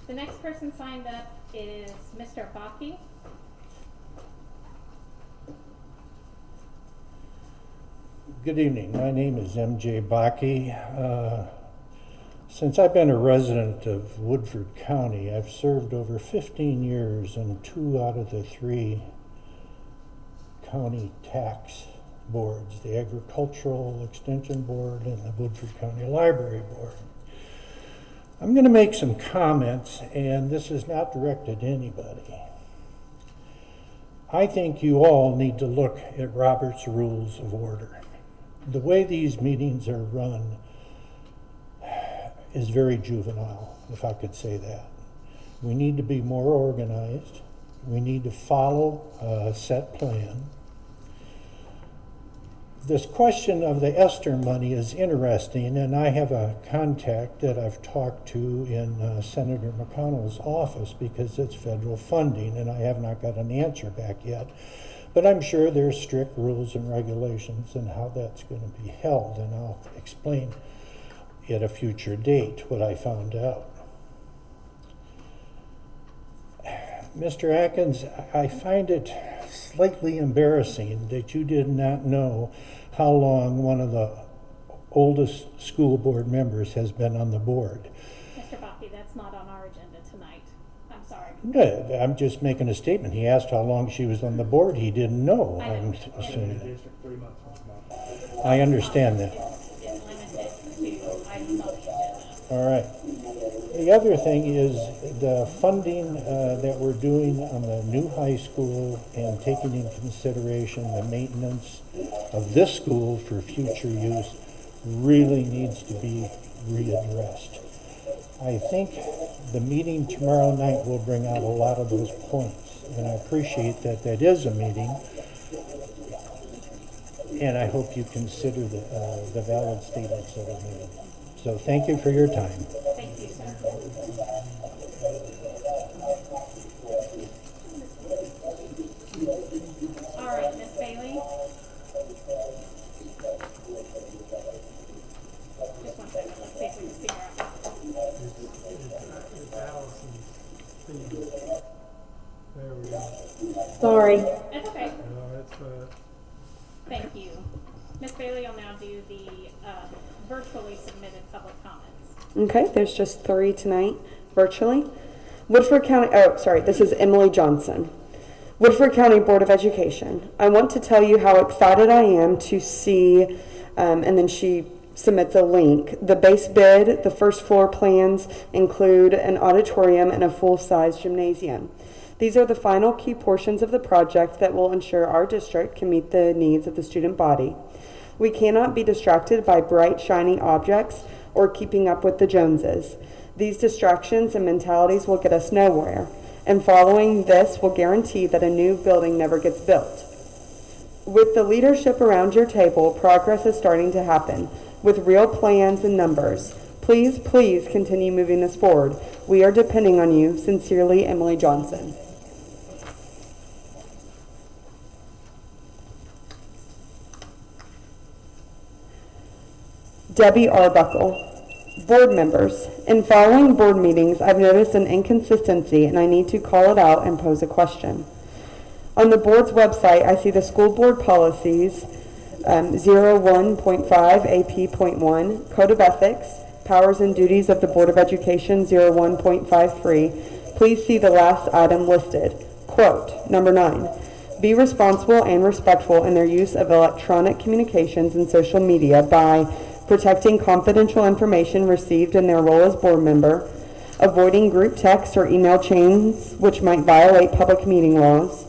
The next person signed up is Mr. Bakke. Good evening. My name is M.J. Bakke. Since I've been a resident of Woodford County, I've served over 15 years on 2 out of the 3 county tax boards, the Agricultural Extension Board and the Woodford County Library Board. I'm going to make some comments, and this is not directed to anybody. I think you all need to look at Robert's Rules of Order. The way these meetings are run is very juvenile, if I could say that. We need to be more organized. We need to follow a set plan. This question of the ESSER money is interesting, and I have a contact that I've talked to in Senator McConnell's office because it's federal funding, and I have not got an answer back yet. But I'm sure there's strict rules and regulations and how that's going to be held, and I'll explain at a future date what I found out. Mr. Atkins, I find it slightly embarrassing that you did not know how long one of the oldest school board members has been on the board. Mr. Bakke, that's not on our agenda tonight. I'm sorry. Good. I'm just making a statement. He asked how long she was on the board. He didn't know. I'm assuming. District 3 months, 1 month. I understand that. It's limited to items on the agenda. All right. The other thing is the funding that we're doing on the new high school and taking in consideration the maintenance of this school for future use really needs to be readdressed. I think the meeting tomorrow night will bring out a lot of those points, and I appreciate that that is a meeting, and I hope you consider the valid statements that are made. So thank you for your time. Thank you, sir. All right, Ms. Bailey. Just 1 second, let's see if we can figure out. It's Allison's thing. There we go. Sorry. That's okay. No, it's, Thank you. Ms. Bailey will now do the virtually submitted public comments. Okay, there's just 3 tonight, virtually. Woodford County, this is Emily Johnson. Woodford County Board of Education. I want to tell you how excited I am to see, and then she submits a link. The base bid, the first floor plans include an auditorium and a full-size gymnasium. These are the final key portions of the project that will ensure our district can meet the needs of the student body. We cannot be distracted by bright, shiny objects or keeping up with the Joneses. These distractions and mentalities will get us nowhere, and following this will guarantee that a new building never gets built. With the leadership around your table, progress is starting to happen, with real plans and numbers. Please, please continue moving this forward. We are depending on you. Sincerely, Emily Johnson. Debbie Arbuckle. Board members, in following board meetings, I've noticed an inconsistency and I need to call it out and pose a question. On the board's website, I see the school board policies 01.5 AP.1, Code of Ethics, Powers and Duties of the Board of Education 01.53. Please see the last item listed. Quote, number 9, be responsible and respectful in their use of electronic communications and social media by protecting confidential information received in their role as board member, avoiding group text or email chains which might violate public meeting laws,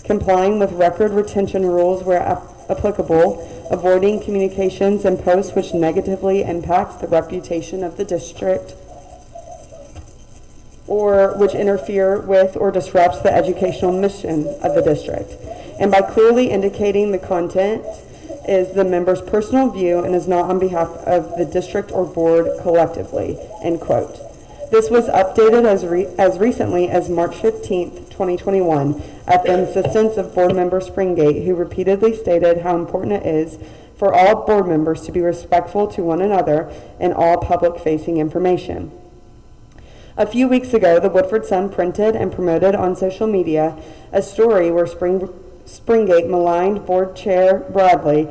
complying with record retention rules where applicable, avoiding communications and posts which negatively impacts the reputation of the district or which interfere with or disrupt the educational mission of the district, and by clearly indicating the content is the member's personal view and is not on behalf of the district or board collectively, end quote. This was updated as recently as March 15th, 2021, at the insistence of board member Springate, who repeatedly stated how important it is for all board members to be respectful to one another in all public-facing information. A few weeks ago, the Woodford Sun printed and promoted on social media a story where Springate maligned Board Chair Bradley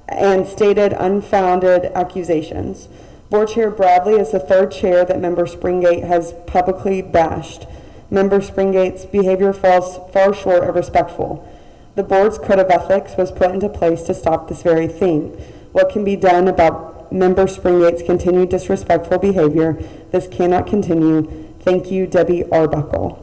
and stated unfounded accusations. Board Chair Bradley is the third chair that Member Springate has publicly bashed. Member Springate's behavior falls far short of respectful. The board's code of ethics was put into place to stop this very thing. What can be done about Member Springate's continued disrespectful behavior? This cannot continue. Thank you, Debbie Arbuckle.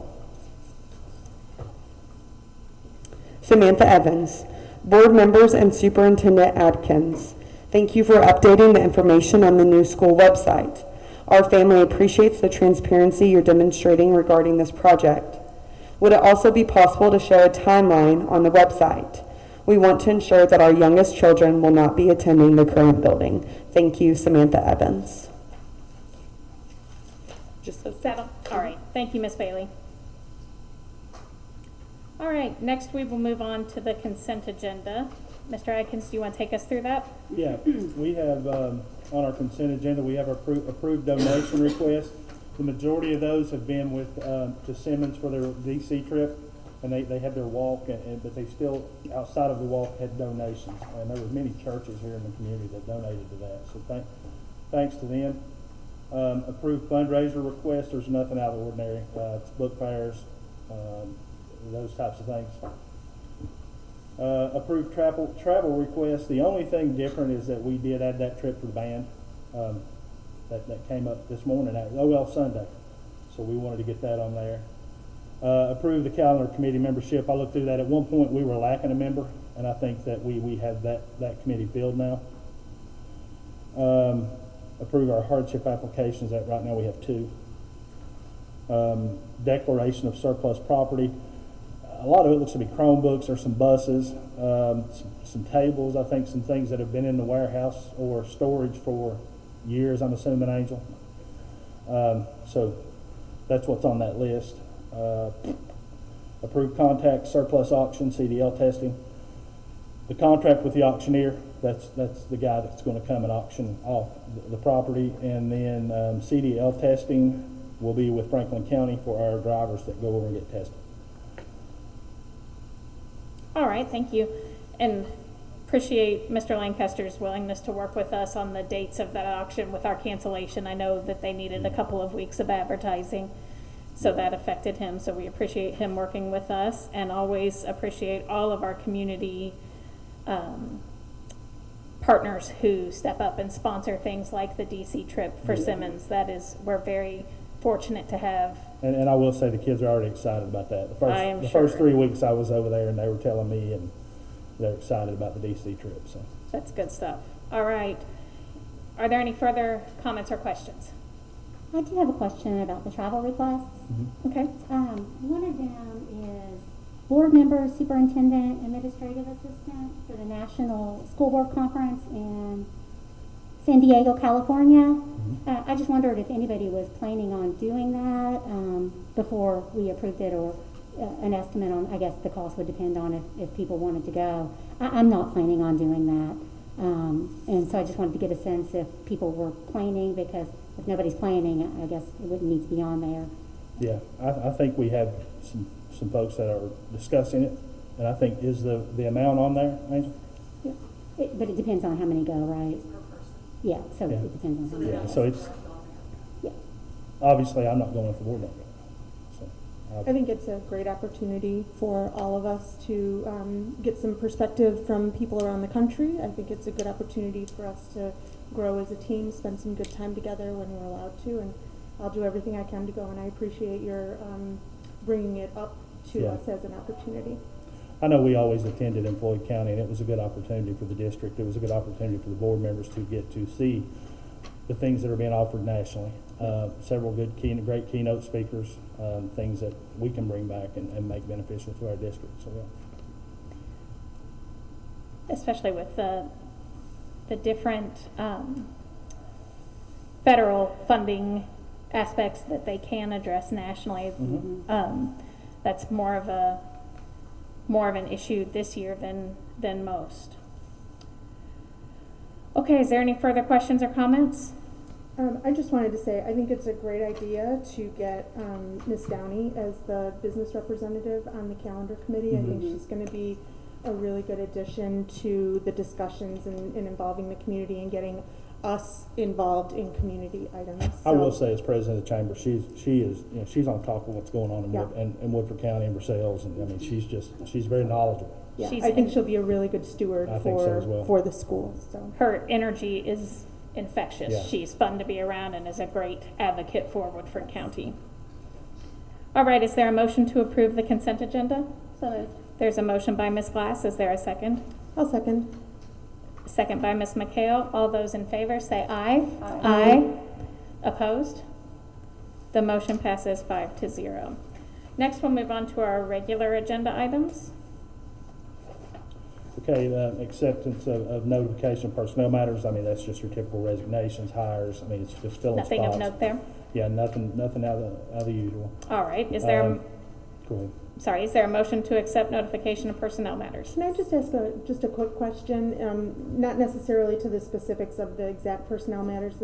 Samantha Evans, board members and Superintendent Adkins. Thank you for updating the information on the new school website. Our family appreciates the transparency you're demonstrating regarding this project. Would it also be possible to share a timeline on the website? We want to ensure that our youngest children will not be attending the current building. Thank you, Samantha Evans. Just a settle. All right. Thank you, Ms. Bailey. All right. Next, we will move on to the consent agenda. Mr. Adkins, do you want to take us through that? Yeah, we have, on our consent agenda, we have our approved donation requests. The majority of those have been with, to Simmons for their DC trip, and they had their walk, but they still, outside of the walk, had donations. And there were many churches here in the community that donated to that, so thanks to them. Approved fundraiser requests, there's nothing out of the ordinary. It's book fairs, those types of things. Approved travel requests. The only thing different is that we did add that trip for the band that came up this morning at Sunday. So we wanted to get that on there. Approved the calendar committee membership. I looked through that. At one point we were lacking a member, and I think that we have that committee filled now. Approve our hardship applications. That right now we have 2. Declaration of surplus property. A lot of it looks to be Chromebooks or some buses, some tables, I think some things that have been in the warehouse or storage for years, I'm assuming, Angel. So that's what's on that list. Approved contact surplus auction, CDL testing. The contract with the auctioneer, that's the guy that's going to come and auction off the property. And then CDL testing will be with Franklin County for our drivers that go over and get tested. All right, thank you. And appreciate Mr. Lancaster's willingness to work with us on the dates of that auction with our cancellation. I know that they needed a couple of weeks of advertising, so that affected him. So we appreciate him working with us, and always appreciate all of our community partners who step up and sponsor things like the DC trip for Simmons. We're very fortunate to have. And I will say the kids are already excited about that. The first 3 weeks I was over there, and they were telling me, and they're excited about the DC trip. So that's good stuff. All right. Are there any further comments or questions? I do have a question about the travel requests. Mm-hmm. Okay. One of them is board member, superintendent, administrative assistant for the National School Board Conference in San Diego, California. I just wondered if anybody was planning on doing that before we approved it, or an estimate on, I guess the cost would depend on if people wanted to go. I'm not planning on doing that. And so I just wanted to get a sense if people were planning, because if nobody's planning, I guess it wouldn't need to be on there. Yeah, I think we have some folks that are discussing it, and I think is the amount on there, Angel? Yeah. But it depends on how many go, right? Yeah, so it depends on how many. Yeah, so it's, obviously I'm not going if the board don't go. So I think it's a great opportunity for all of us to get some perspective from people around the country. I think it's a good opportunity for us to grow as a team, spend some good time together when we're allowed to, and I'll do everything I can to go, and I appreciate your bringing it up to us as an opportunity. I know we always attended in Floyd County, and it was a good opportunity for the district. It was a good opportunity for the board members to get to see the things that are being offered nationally. several great keynote speakers, things that we can bring back and make beneficial to our district. So, Especially with the different federal funding aspects that they can address nationally. That's more of an issue this year than most. Okay, is there any further questions or comments? I just wanted to say, I think it's a great idea to get Ms. Downey as the business representative on the calendar committee. I think she's going to be a really good addition to the discussions and involving the community and getting us involved in community items. I will say, as president of the chamber, she's on top of what's going on in Woodford County and Versailles, and I mean she's very knowledgeable. Yeah, I think she'll be a really good steward for the school. So her energy is infectious. Yeah. She's fun to be around and is a great advocate for Woodford County. All right, is there a motion to approve the consent agenda? So moved. There's a motion by Ms. Glass. Is there a second? I'll second. Second by Ms. McHale. All those in favor say aye. Aye. Aye. Opposed? The motion passes 5-0. Next, we'll move on to our regular agenda items. Okay, acceptance of notification of personnel matters. I mean, that's just your typical resignations, hires. I mean, it's just filling spots. Nothing of note there? Yeah, nothing out of the usual. All right. Is there Go ahead. Sorry, is there a motion to accept notification of personnel matters? Can I just ask a quick question, not necessarily to the specifics of the exact personnel matters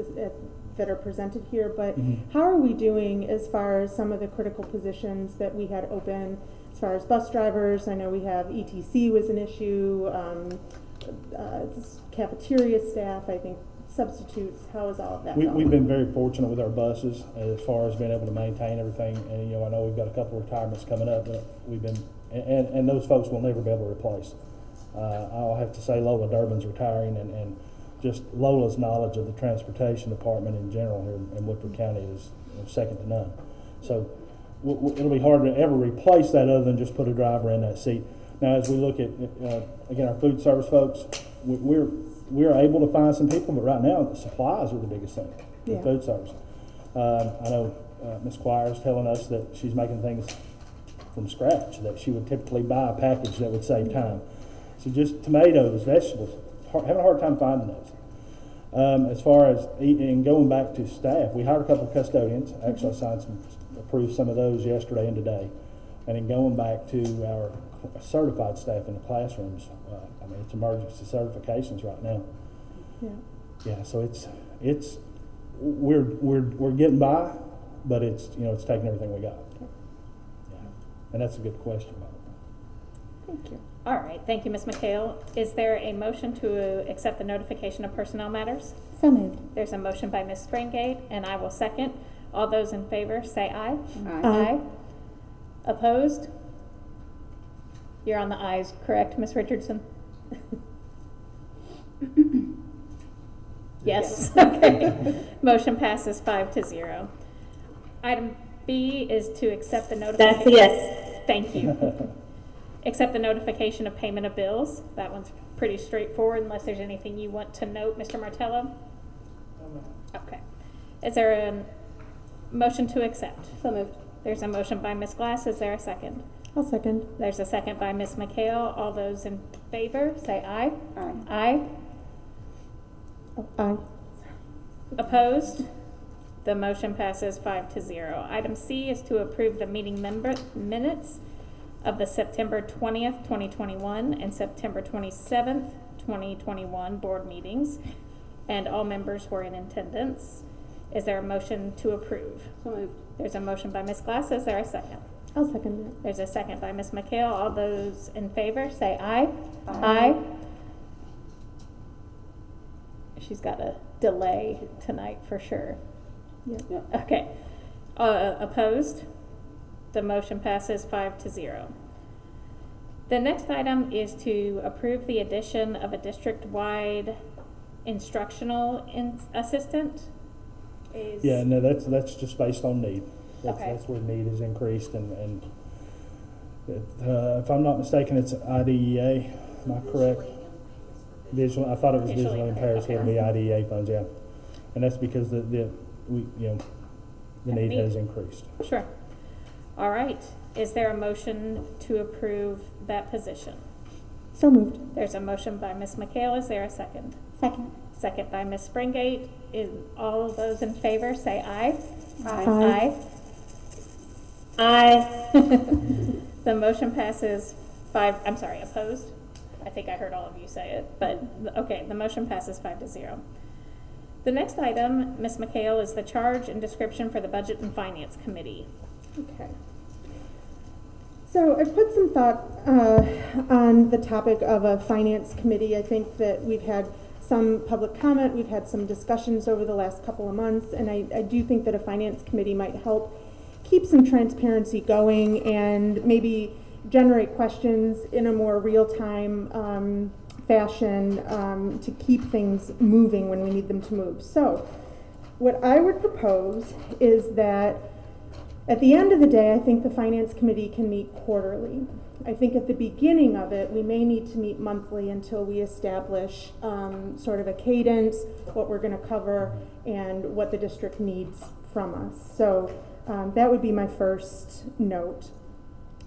that are presented here, but how are we doing as far as some of the critical positions that we had open, as far as bus drivers? I know we have ETC was an issue, cafeteria staff, I think substitutes. How is all of that going? We've been very fortunate with our buses as far as being able to maintain everything. And, I know we've got a couple of retirements coming up, but we've been, and those folks will never be able to replace. I'll have to say Lola Durbin's retiring, and just Lola's knowledge of the transportation department in general here in Woodford County is second to none. So it'll be hard to ever replace that other than just put a driver in that seat. Now, as we look at, again, our food service folks, we're able to find some people, but right now the supplies are the biggest thing with food service. I know Ms. Squire's telling us that she's making things from scratch, that she would typically buy a package that would save time. So just tomatoes, vegetables, having a hard time finding those. As far as and going back to staff, we hired a couple of custodians. Actually, I approved some of those yesterday and today. And then going back to our certified staff in the classrooms, I mean, it's emergency certifications right now. Yeah. So we're getting by, but it's taking everything we got. Yeah, and that's a good question. Thank you. All right, thank you, Ms. McHale. Is there a motion to accept the notification of personnel matters? So moved. There's a motion by Ms. Springate, and I will second. All those in favor say aye. Aye. Opposed? You're on the ayes, correct, Ms. Richardson? Yes. Okay. Motion passes 5-0. Item B is to accept the notification. That's a yes. Thank you. Accept the notification of payment of bills. That one's pretty straightforward unless there's anything you want to note, Mr. Martello. Okay. Is there a motion to accept? So moved. There's a motion by Ms. Glass. Is there a second? I'll second. There's a second by Ms. McHale. All those in favor say aye. Aye. Aye. Aye. Opposed? The motion passes 5-0. Item C is to approve the meeting minutes of the September 20th, 2021 and September 27th, 2021 board meetings, and all members were in attendance. Is there a motion to approve? So moved. There's a motion by Ms. Glass. Is there a second? I'll second it. There's a second by Ms. McHale. All those in favor say aye. Aye. She's got a delay tonight for sure. Yeah. Okay. Opposed? The motion passes 5-0. The next item is to approve the addition of a district-wide instructional assistant. Yeah, no, that's just based on need. Okay. That's where need is increased, and if I'm not mistaken, it's IDEA. Am I correct? Visual. I thought it was visually impaired, so it would be IDEA funds. Yeah, and that's because the need has increased. Sure. All right. Is there a motion to approve that position? So moved. There's a motion by Ms. McHale. Is there a second? Second. Second by Ms. Springate. Is all of those in favor say aye. Aye. Aye. The motion passes opposed? I think I heard all of you say it, but okay, the motion passes 5-0. The next item, Ms. McHale, is the charge and description for the Budget and Finance Committee. Okay. So I've put some thought on the topic of a finance committee. I think that we've had some public comment, we've had some discussions over the last couple of months, and I do think that a finance committee might help keep some transparency going and maybe generate questions in a more real-time fashion to keep things moving when we need them to move. So what I would propose is that at the end of the day, I think the Finance Committee can meet quarterly. I think at the beginning of it, we may need to meet monthly until we establish sort of a cadence, what we're going to cover, and what the district needs from us. So that would be my first note.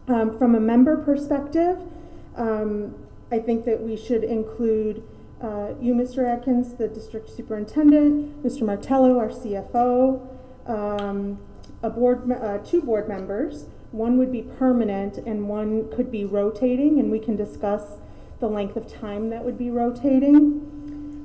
From a member perspective, I think that we should include you, Mr. Atkins, the district superintendent, Mr. Martello, our CFO, two board members. One would be permanent and one could be rotating, and we can discuss the length of time that would be rotating.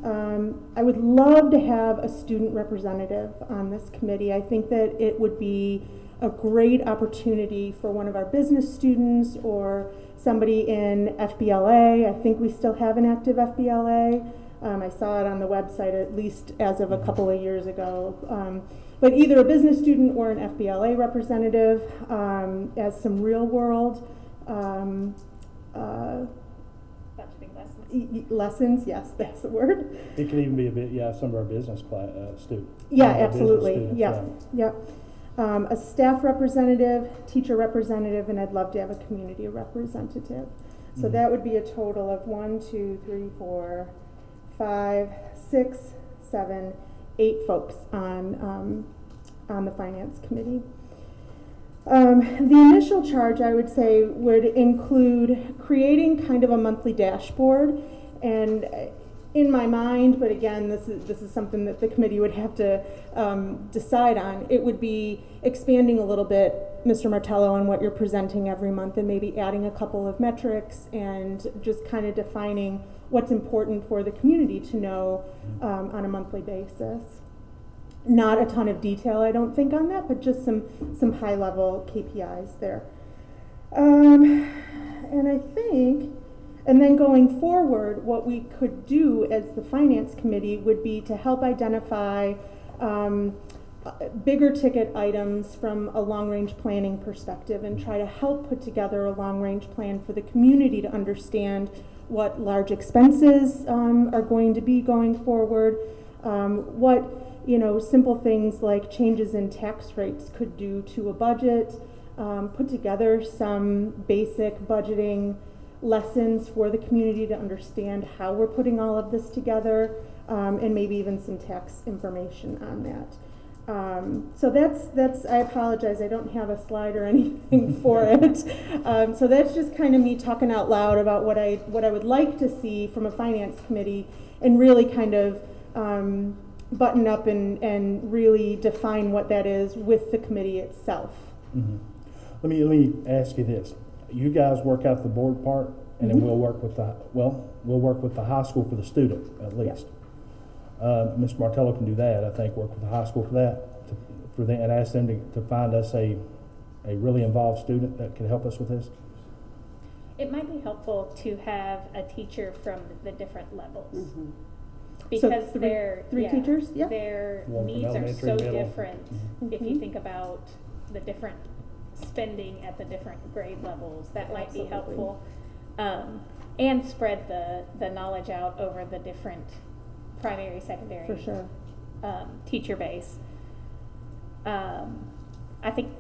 I would love to have a student representative on this committee. I think that it would be a great opportunity for one of our business students or somebody in FBLA. I think we still have an active FBLA. I saw it on the website, at least as of a couple of years ago. But either a business student or an FBLA representative as some real world lessons. Yes, that's the word. It could even be a bit, some of our business students. Yeah, absolutely. Yeah. A staff representative, teacher representative, and I'd love to have a community representative. So that would be a total of 1, 2, 3, 4, 5, 6, 7, 8 folks on the finance committee. The initial charge, I would say, would include creating kind of a monthly dashboard, and in my mind, but again, this is something that the committee would have to decide on. It would be expanding a little bit, Mr. Martello, on what you're presenting every month, and maybe adding a couple of metrics and just kind of defining what's important for the community to know on a monthly basis. Not a ton of detail, I don't think, on that, but just some high-level KPIs there. And I think, and then going forward, what we could do as the Finance Committee would be to help identify bigger ticket items from a long-range planning perspective and try to help put together a long-range plan for the community to understand what large expenses are going to be going forward, what simple things like changes in tax rates could do to a budget, put together some basic budgeting lessons for the community to understand how we're putting all of this together, and maybe even some tax information on that. So that's, I apologize, I don't have a slide or anything for it. So that's just kind of me talking out loud about what I would like to see from a finance committee, and really kind of button up and really define what that is with the committee itself. Mm-hmm. Let me ask you this. You guys work out the board part, and then we'll work with the high school for the student at least. Mr. Martello can do that. I think work with the high school for that, and ask them to find us a really involved student that can help us with this. It might be helpful to have a teacher from the different levels. Mm-hmm. Because so their teachers, their needs are so different. If you think about the different spending at the different grade levels, that might be helpful, and spread the knowledge out over the different primary, secondary, for sure, teacher base. I think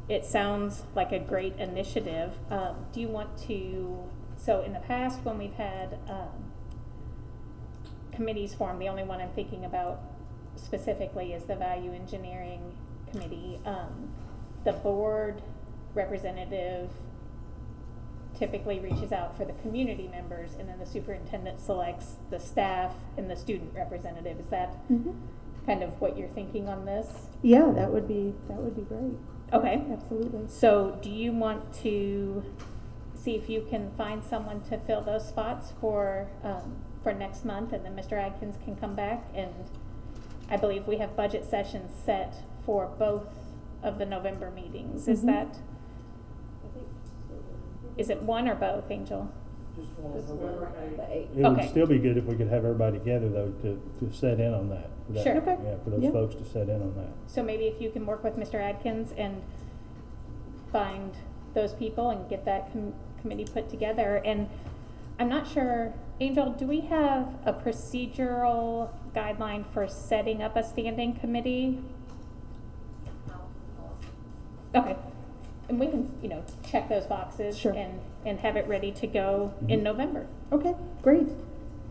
it sounds like a great initiative. Do you want to? So in the past, when we've had committees formed, the only one I'm thinking about specifically is the value engineering committee, the board representative typically reaches out for the community members, and then the superintendent selects the staff and the student representative. Is that kind of what you're thinking on this? Yeah, that would be great. Okay. Yeah, absolutely. So do you want to see if you can find someone to fill those spots for next month, and then Mr. Adkins can come back? And I believe we have budget sessions set for both of the November meetings. Is that, is it one or both, Angel? Just one of November 8th. It would Okay. still be good if we could have everybody together though to set in on that. For that. Sure. Okay. Yeah, for those Yeah. folks to set in on that. So maybe if you can work with Mr. Adkins and find those people and get that committee put together. And I'm not sure, Angel, do we have a procedural guideline for setting up a standing committee? Okay. And we can, check those boxes Sure. and have it ready to go in November. Okay, great.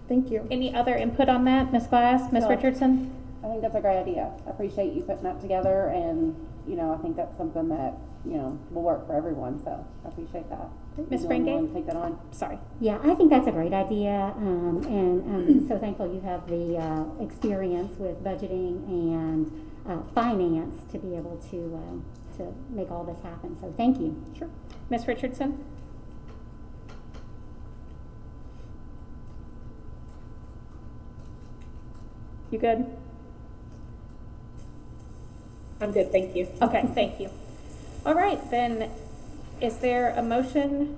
Thank you. Any other input on that, Ms. Glass, Ms. No. Richardson? I think that's a great idea. I appreciate you putting that together, and, I think that's something that, will work for everyone, so I appreciate that. Ms. You Springate? want to take that on? Sorry. Yeah, I think that's a great idea, and so thankful you have the experience with budgeting and finance to be able to make all this happen. So thank you. Sure. Ms. Richardson? You good? I'm good, thank you. Okay, thank you. All right, then, is there a motion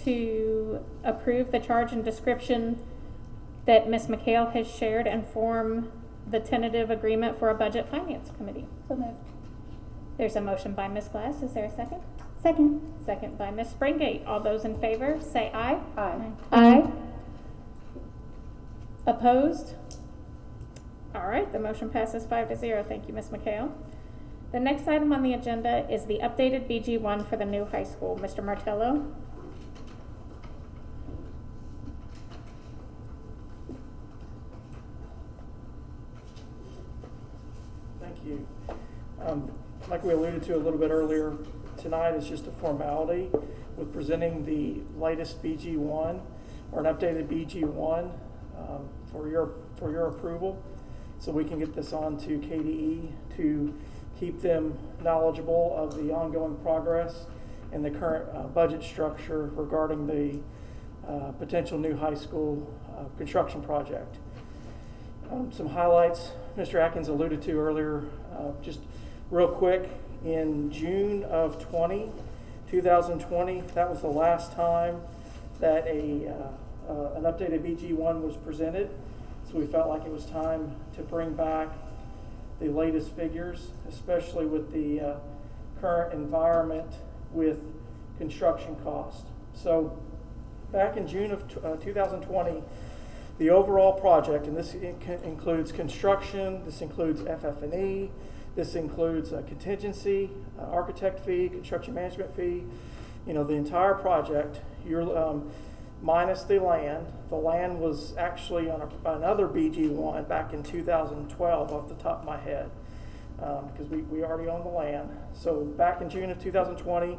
to approve the charge and description that Ms. McHale has shared and form the tentative agreement for a budget finance committee? So moved. There's a motion by Ms. Glass. Is there a second? Second. Second by Ms. Springate. All those in favor, say aye. Aye. Aye. Opposed? All right, the motion passes 5-0. Thank you, Ms. McHale. The next item on the agenda is the updated BG1 for the new high school. Mr. Martello? Thank you. Like we alluded to a little bit earlier, tonight is just a formality with presenting the latest BG1 or an updated BG1 for your approval, so we can get this on to KDE to keep them knowledgeable of the ongoing progress and the current budget structure regarding the potential new high school construction project. Some highlights Mr. Atkins alluded to earlier, just real quick. In June of 2020, that was the last time that an updated BG1 was presented. So we felt like it was time to bring back the latest figures, especially with the current environment with construction cost. So back in June of 2020, the overall project, and this includes construction, this includes FF&E, this includes a contingency, architect fee, construction management fee, the entire project, you're minus the land. The land was actually on another BG1 back in 2012 off the top of my head, because we already own the land. So back in June of 2020,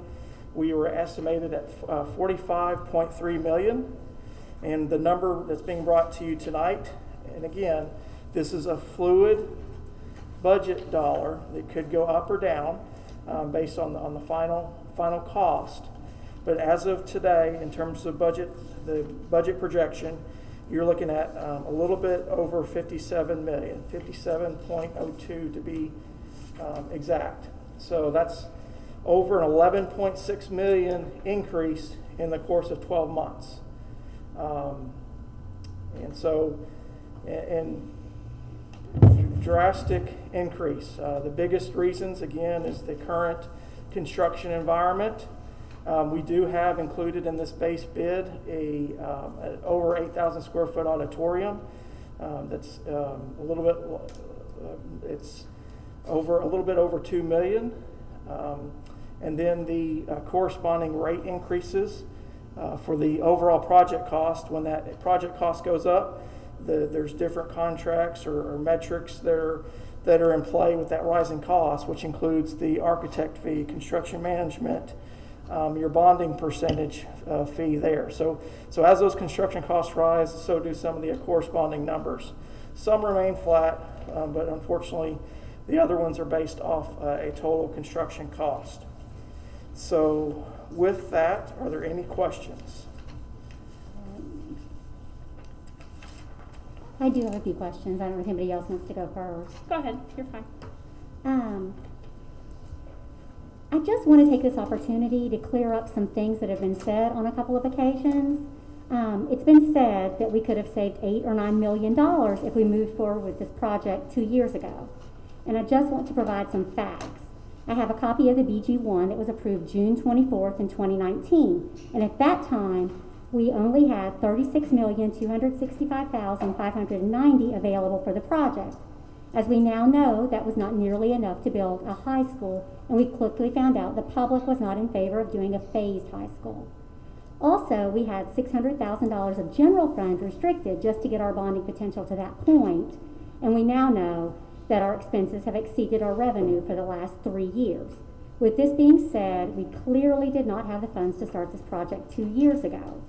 we were estimated at $45.3 million. And the number that's being brought to you tonight, and again, this is a fluid budget dollar that could go up or down based on the final cost. But as of today, in terms of the budget projection, you're looking at a little bit over 57 million, 57.02 to be exact. So that's over an 11.6 million increase in the course of 12 months. And drastic increase. The biggest reasons, again, is the current construction environment. We do have included in this base bid an over 8,000 square foot auditorium. That's a little bit. It's over a little bit over $2 million, and then the corresponding rate increases. For the overall project cost. When that project cost goes up, there's different contracts or metrics that that are in play with that rising cost, which includes the architect fee, construction management, your bonding percentage fee there. So as those construction costs rise, so do some of the corresponding numbers. Some remain flat, but unfortunately, the other ones are based off a total construction cost. So with that, are there any questions? I do have a few questions. I don't know if anybody else wants to go first. Go ahead, you're fine. I just want to take this opportunity to clear up some things that have been said on a couple of occasions. It's been said that we could have saved $8 or $9 million if we moved forward with this project 2 years ago. And I just want to provide some facts. I have a copy of the BG1 that was approved June 24th in 2019. And at that time, we only had $36,265,590 available for the project. As we now know, that was not nearly enough to build a high school, and we quickly found out the public was not in favor of doing a phased high school. Also, we had $600,000 of general fund restricted just to get our bonding potential to that point, and we now know that our expenses have exceeded our revenue for the last 3 years. With this being said, we clearly did not have the funds to start this project 2 years ago.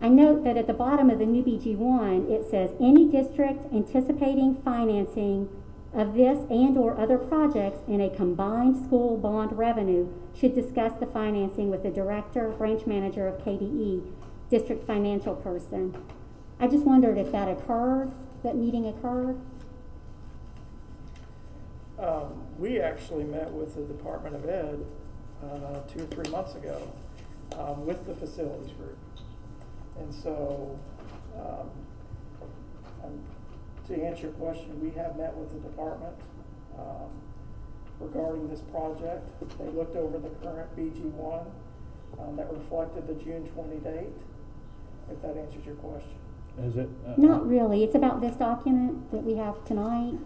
I note that at the bottom of the new BG1, it says any district anticipating financing of this and or other projects in a combined school bond revenue should discuss the financing with the director, branch manager of KDE, district financial person. I just wondered if that occurred, that meeting occurred. We actually met with the Department of Ed 2 or 3 months ago with the facilities group. And so, to answer your question, we have met with the department regarding this project. They looked over the current BG1 that reflected the June 20 date, if that answers your question. Is it? Not really. It's about this document that we have tonight.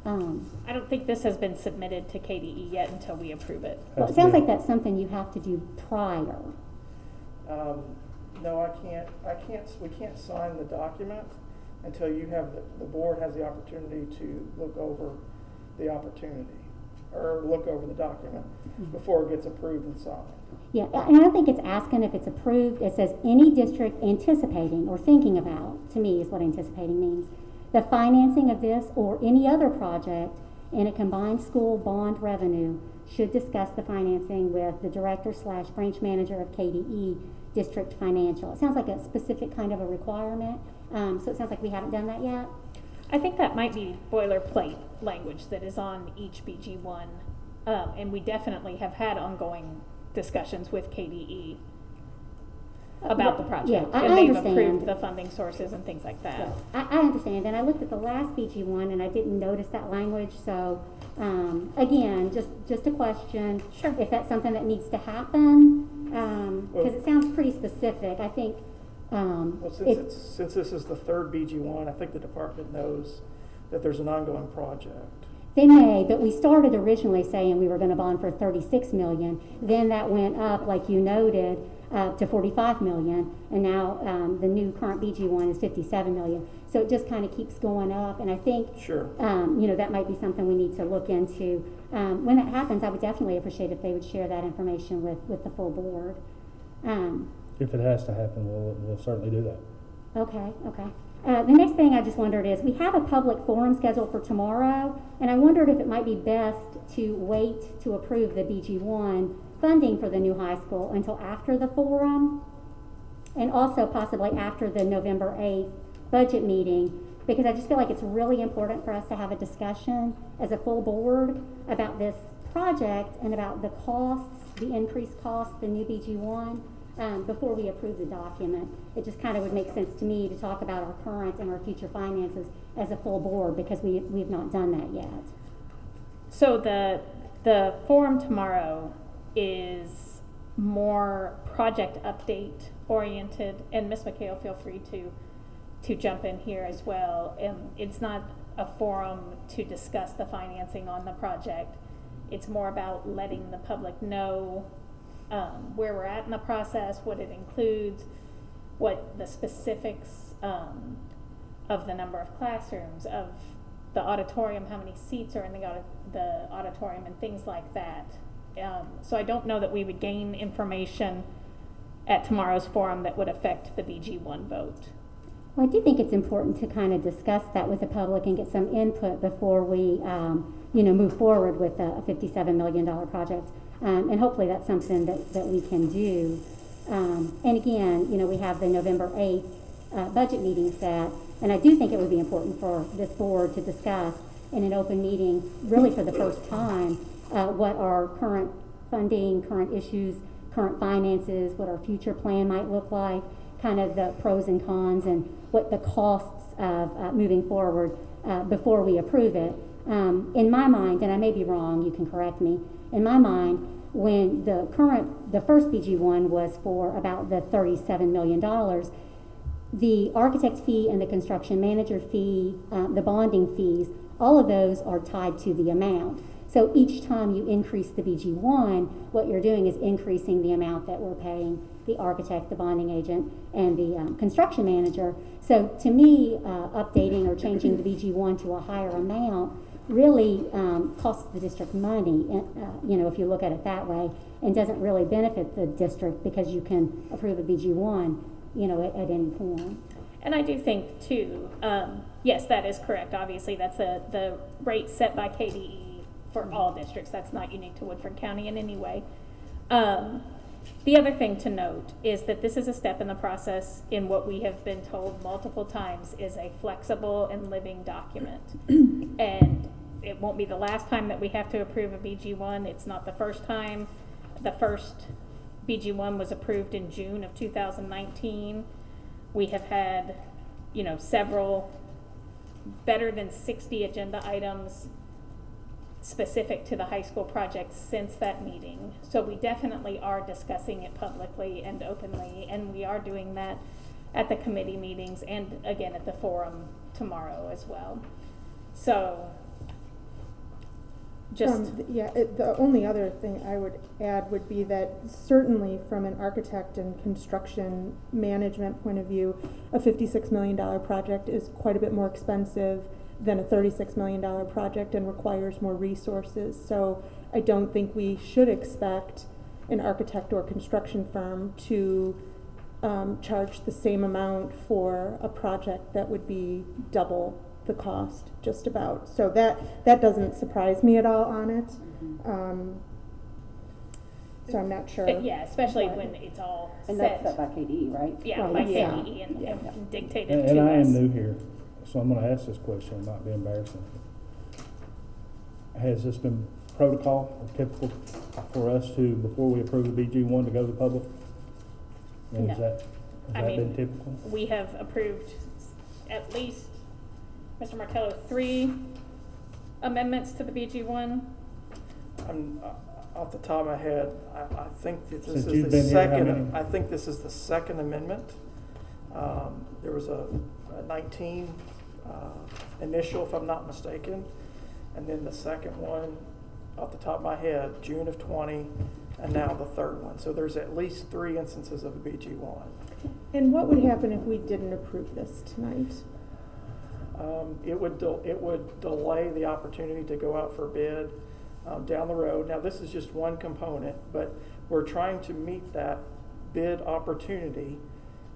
I don't think this has been submitted to KDE yet until we approve it. Well, it sounds like that's something you have to do prior. No, I can't. We can't sign the document until you have the board has the opportunity to look over the opportunity or look over the document before it gets approved and signed. Yeah, and I don't think it's asking if it's approved. It says any district anticipating or thinking about, to me is what anticipating means, the financing of this or any other project in a combined school bond revenue should discuss the financing with the director / branch manager of KDE district financial. It sounds like a specific kind of a requirement, so it sounds like we haven't done that yet. I think that might be boilerplate language that is on each BG1, and we definitely have had ongoing discussions with KDE about the project. Yeah, I and they've understand. approved the funding sources and things like that. Yeah, I understand, and I looked at the last BG1 and I didn't notice that language, so again, just a question. Sure. If that's something that needs to happen, because it sounds pretty specific. I think since this is the third BG1, I think the department knows that there's an ongoing project. They may, but we started originally saying we were going to bond for $36 million. Then that went up, like you noted, to $45 million, and now the new current BG1 is $57 million. So it just kind of keeps going up, and I think that might be something we need to look into. When that happens, I would definitely appreciate if they would share that information with the full board. If it has to happen, we'll certainly do that. Okay. The next thing I just wondered is, we have a public forum scheduled for tomorrow, and I wondered if it might be best to wait to approve the BG1 funding for the new high school until after the forum, and also possibly after the November 8th budget meeting, because I just feel like it's really important for us to have a discussion as a full board about this project and about the costs, the increased costs, the new BG1, before we approve the document. It just kind of would make sense to me to talk about our current and our future finances as a full board, because we've not done that yet. So the forum tomorrow is more project update oriented, and Ms. McHale, feel free to jump in here as well. It's not a forum to discuss the financing on the project. It's more about letting the public know where we're at in the process, what it includes, what the specifics of the number of classrooms, of the auditorium, how many seats are in the auditorium and things like that. So I don't know that we would gain information at tomorrow's forum that would affect the BG1 vote. Well, I do think it's important to kind of discuss that with the public and get some input before we, move forward with a $57 million project. And hopefully that's something that we can do. And again, we have the November 8th budget meeting set, and I do think it would be important for this board to discuss in an open meeting, really for the first time, what our current funding, current issues, current finances, what our future plan might look like, kind of the pros and cons, and what the costs of moving forward before we approve it. In my mind, and I may be wrong, you can correct me, in my mind, when the first BG1 was for about the $37 million, the architect fee and the construction manager fee, the bonding fees, all of those are tied to the amount. So each time you increase the BG1, what you're doing is increasing the amount that we're paying the architect, the bonding agent, and the construction manager. So to me, updating or changing the BG1 to a higher amount really costs the district money, if you look at it that way, and doesn't really benefit the district because you can approve a BG1, at any point. And I do think too, yes, that is correct. Obviously, that's the rate set by KDE for all districts. That's not unique to Woodford County in any way. The other thing to note is that this is a step in the process in what we have been told multiple times is a flexible and living document. And it won't be the last time that we have to approve a BG1. It's not the first time. The first BG1 was approved in June of 2019. We have had, several better than 60 agenda items specific to the high school project since that meeting. So we definitely are discussing it publicly and openly, and we are doing that at the committee meetings and again at the forum tomorrow as well. So just the only other thing I would add would be that certainly from an architect and construction management point of view, a $56 million project is quite a bit more expensive than a $36 million project and requires more resources. So I don't think we should expect an architect or construction firm to charge the same amount for a project that would be double the cost, just about. So that doesn't surprise me at all on it. So I'm not sure. Yeah, especially when it's all and set. that's set by KDE, right? Yeah, by KDE and dictated to us. And I am new here, so I'm going to ask this question. It might be embarrassing. Has this been protocol or typical for us to, before we approve a BG1, to go to the public? And No. has that been typical? We have approved at least, Mr. Martello, 3 amendments to the BG1. Off the top of my head, I think that this Since is you've the been here, how second. many? I think this is the second amendment. There was a 19 initial, if I'm not mistaken, and then the second one, off the top of my head, June of 20, and now the third one. So there's at least 3 instances of a BG1. And what would happen if we didn't approve this tonight? It would delay the opportunity to go out for bid down the road. Now, this is just one component, but we're trying to meet that bid opportunity,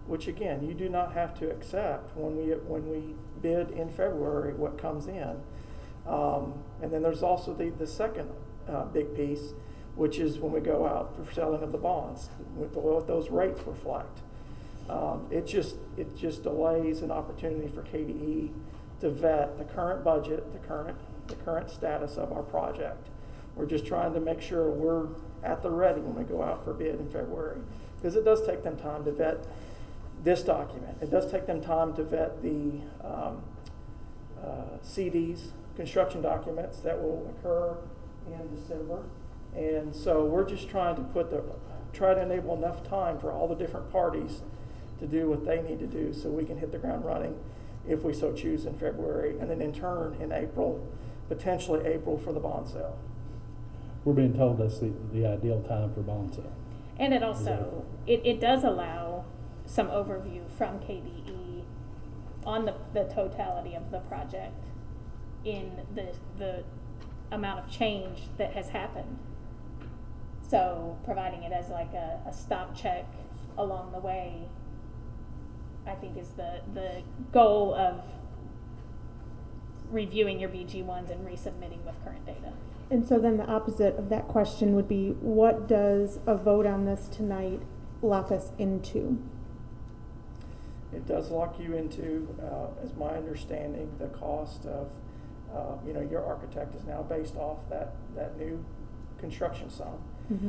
which again, you do not have to accept when we bid in February what comes in. And then there's also the second big piece, which is when we go out for selling of the bonds, what those rates reflect. It just delays an opportunity for KDE to vet the current budget, the current status of our project. We're just trying to make sure we're at the ready when we go out for bid in February, because it does take them time to vet this document. It does take them time to vet the CDs, construction documents that will occur in December. And so we're just trying to try to enable enough time for all the different parties to do what they need to do so we can hit the ground running if we so choose in February, and then in turn in April, potentially April for the bond sale. We're being told that's the ideal time for bond sale. And it also, it does allow some overview from KDE on the totality of the project in the amount of change that has happened. So providing it as like a stop check along the way, I think is the goal of reviewing your BG1s and resubmitting with current data. And so then the opposite of that question would be, what does a vote on this tonight lock us into? It does lock you into, as my understanding, the cost of, your architect is now based off that new construction sum,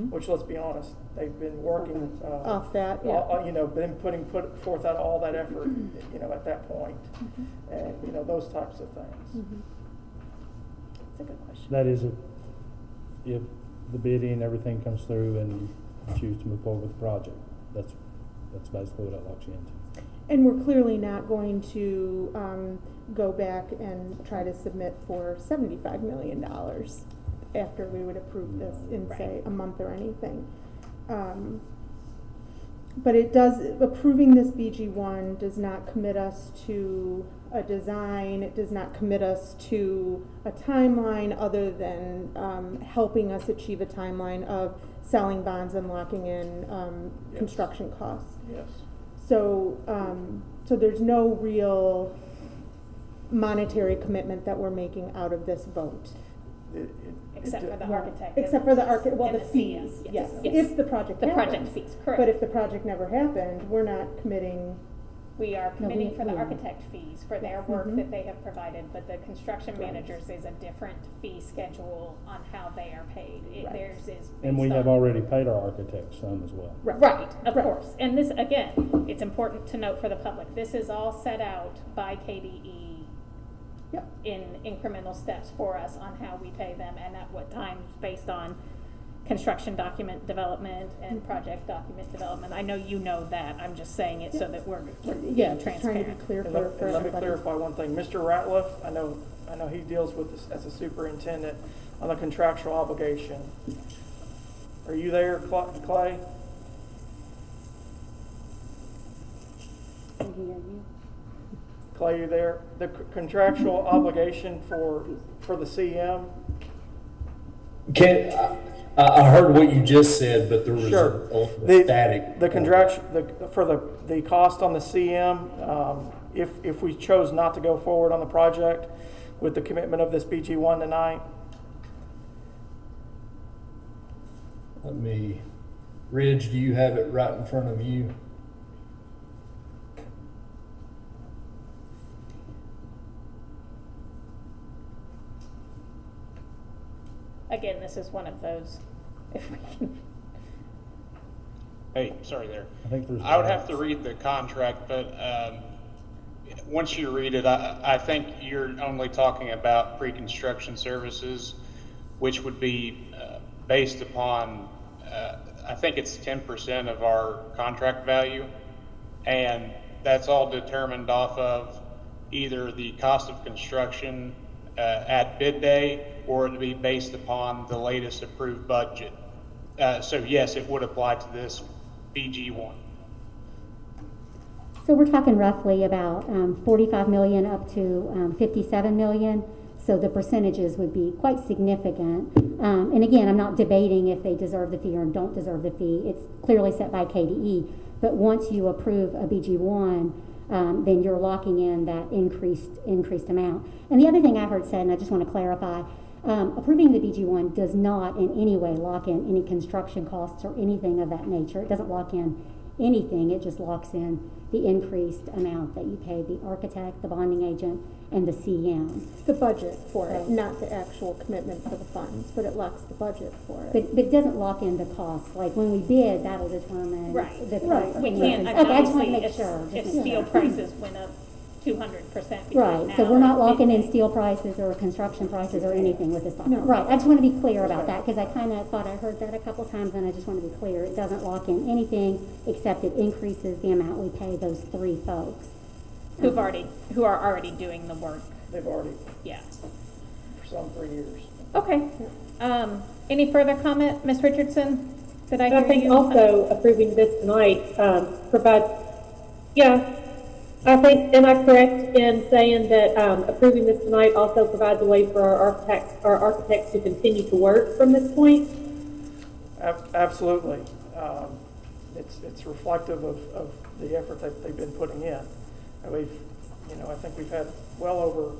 which, let's be honest, they've been working off that, yeah. Been put forth all that effort, at that point, and those types of things. That's a good question. That is if the bidding and everything comes through and you choose to move forward with the project, that's basically what it locks you into. And we're clearly not going to go back and try to submit for $75 million after we would approve this in, say, a month or anything. But it does, approving this BG1 does not commit us to a design, it does not commit us to a timeline other than helping us achieve a timeline of selling bonds and locking in Yes. construction costs. Yes. So, so there's no real monetary commitment that we're making out of this vote. Except for the architect. Except for the architect, well, and the CM, fees, yes. yes. Yes. If the project The happened. project fees, correct. But if the project never happened, we're not committing. We are committing for the we- architect fees for their work that they have provided, but the construction managers is a different fee schedule on how they are paid. Right. Theirs is based And we have on- already paid our architect some as well. Right, of course. And this, again, it's important to note for the public, this is all set out by KDE in incremental steps for us on how we pay them and at what times based on construction document development and project document development. I know you know that, I'm just saying it so that we're being Trying to transparent. be clear And for let me everybody. clarify one thing. Mr. Ratliff, I know he deals with this as a superintendent on the contractual obligation. Are you there, Clay? Clay, you there? The contractual obligation for the CM? I heard what you just said, but there was Sure. a static. The contraction, for the cost on the CM, if we chose not to go forward on the project with the commitment of this BG1 tonight. Ridge, do you have it right in front of you? Again, this is one of those, if we can. Hey, sorry there. I would have to read the contract, but once you read it, I think you're only talking about pre-construction services, which would be based upon, I think it's 10% of our contract value, and that's all determined off of either the cost of construction at bid day, or it would be based upon the latest approved budget. So yes, it would apply to this BG1. So we're talking roughly about 45 million up to 57 million. So the percentages would be quite significant. And again, I'm not debating if they deserve the fee or don't deserve the fee. It's clearly set by KDE. But once you approve a BG1, then you're locking in that increased amount. And the other thing I heard said, and I just want to clarify, approving the BG1 does not in any way lock in any construction costs or anything of that nature. It doesn't lock in anything. It just locks in the increased amount that you pay the architect, the bonding agent, and the CM. The budget for it, not the actual commitment for the funds, but it locks the budget for it. But it doesn't lock in the costs. Like when we bid, that'll determine the cost. We can't, I Okay, mean, I just want to obviously, make if sure. if steel prices went up 200% between Right, now so we're not and locking in midday. steel prices or construction prices or anything with this document. No. Right, I just want to be clear about that, because I kind of thought I heard that a couple times, and I just want to be clear. It doesn't lock in anything, except it increases the amount we pay those three folks. Who are already doing the work. They've already, Yeah. for some 3 years. Okay. Any further comment, Ms. Richardson? Did I hear I think you? also approving this tonight provides, I think, am I correct in saying that approving this tonight also provides a way for our architects to continue to work from this point? Absolutely. It's reflective of the effort that they've been putting in. And I think we've had well over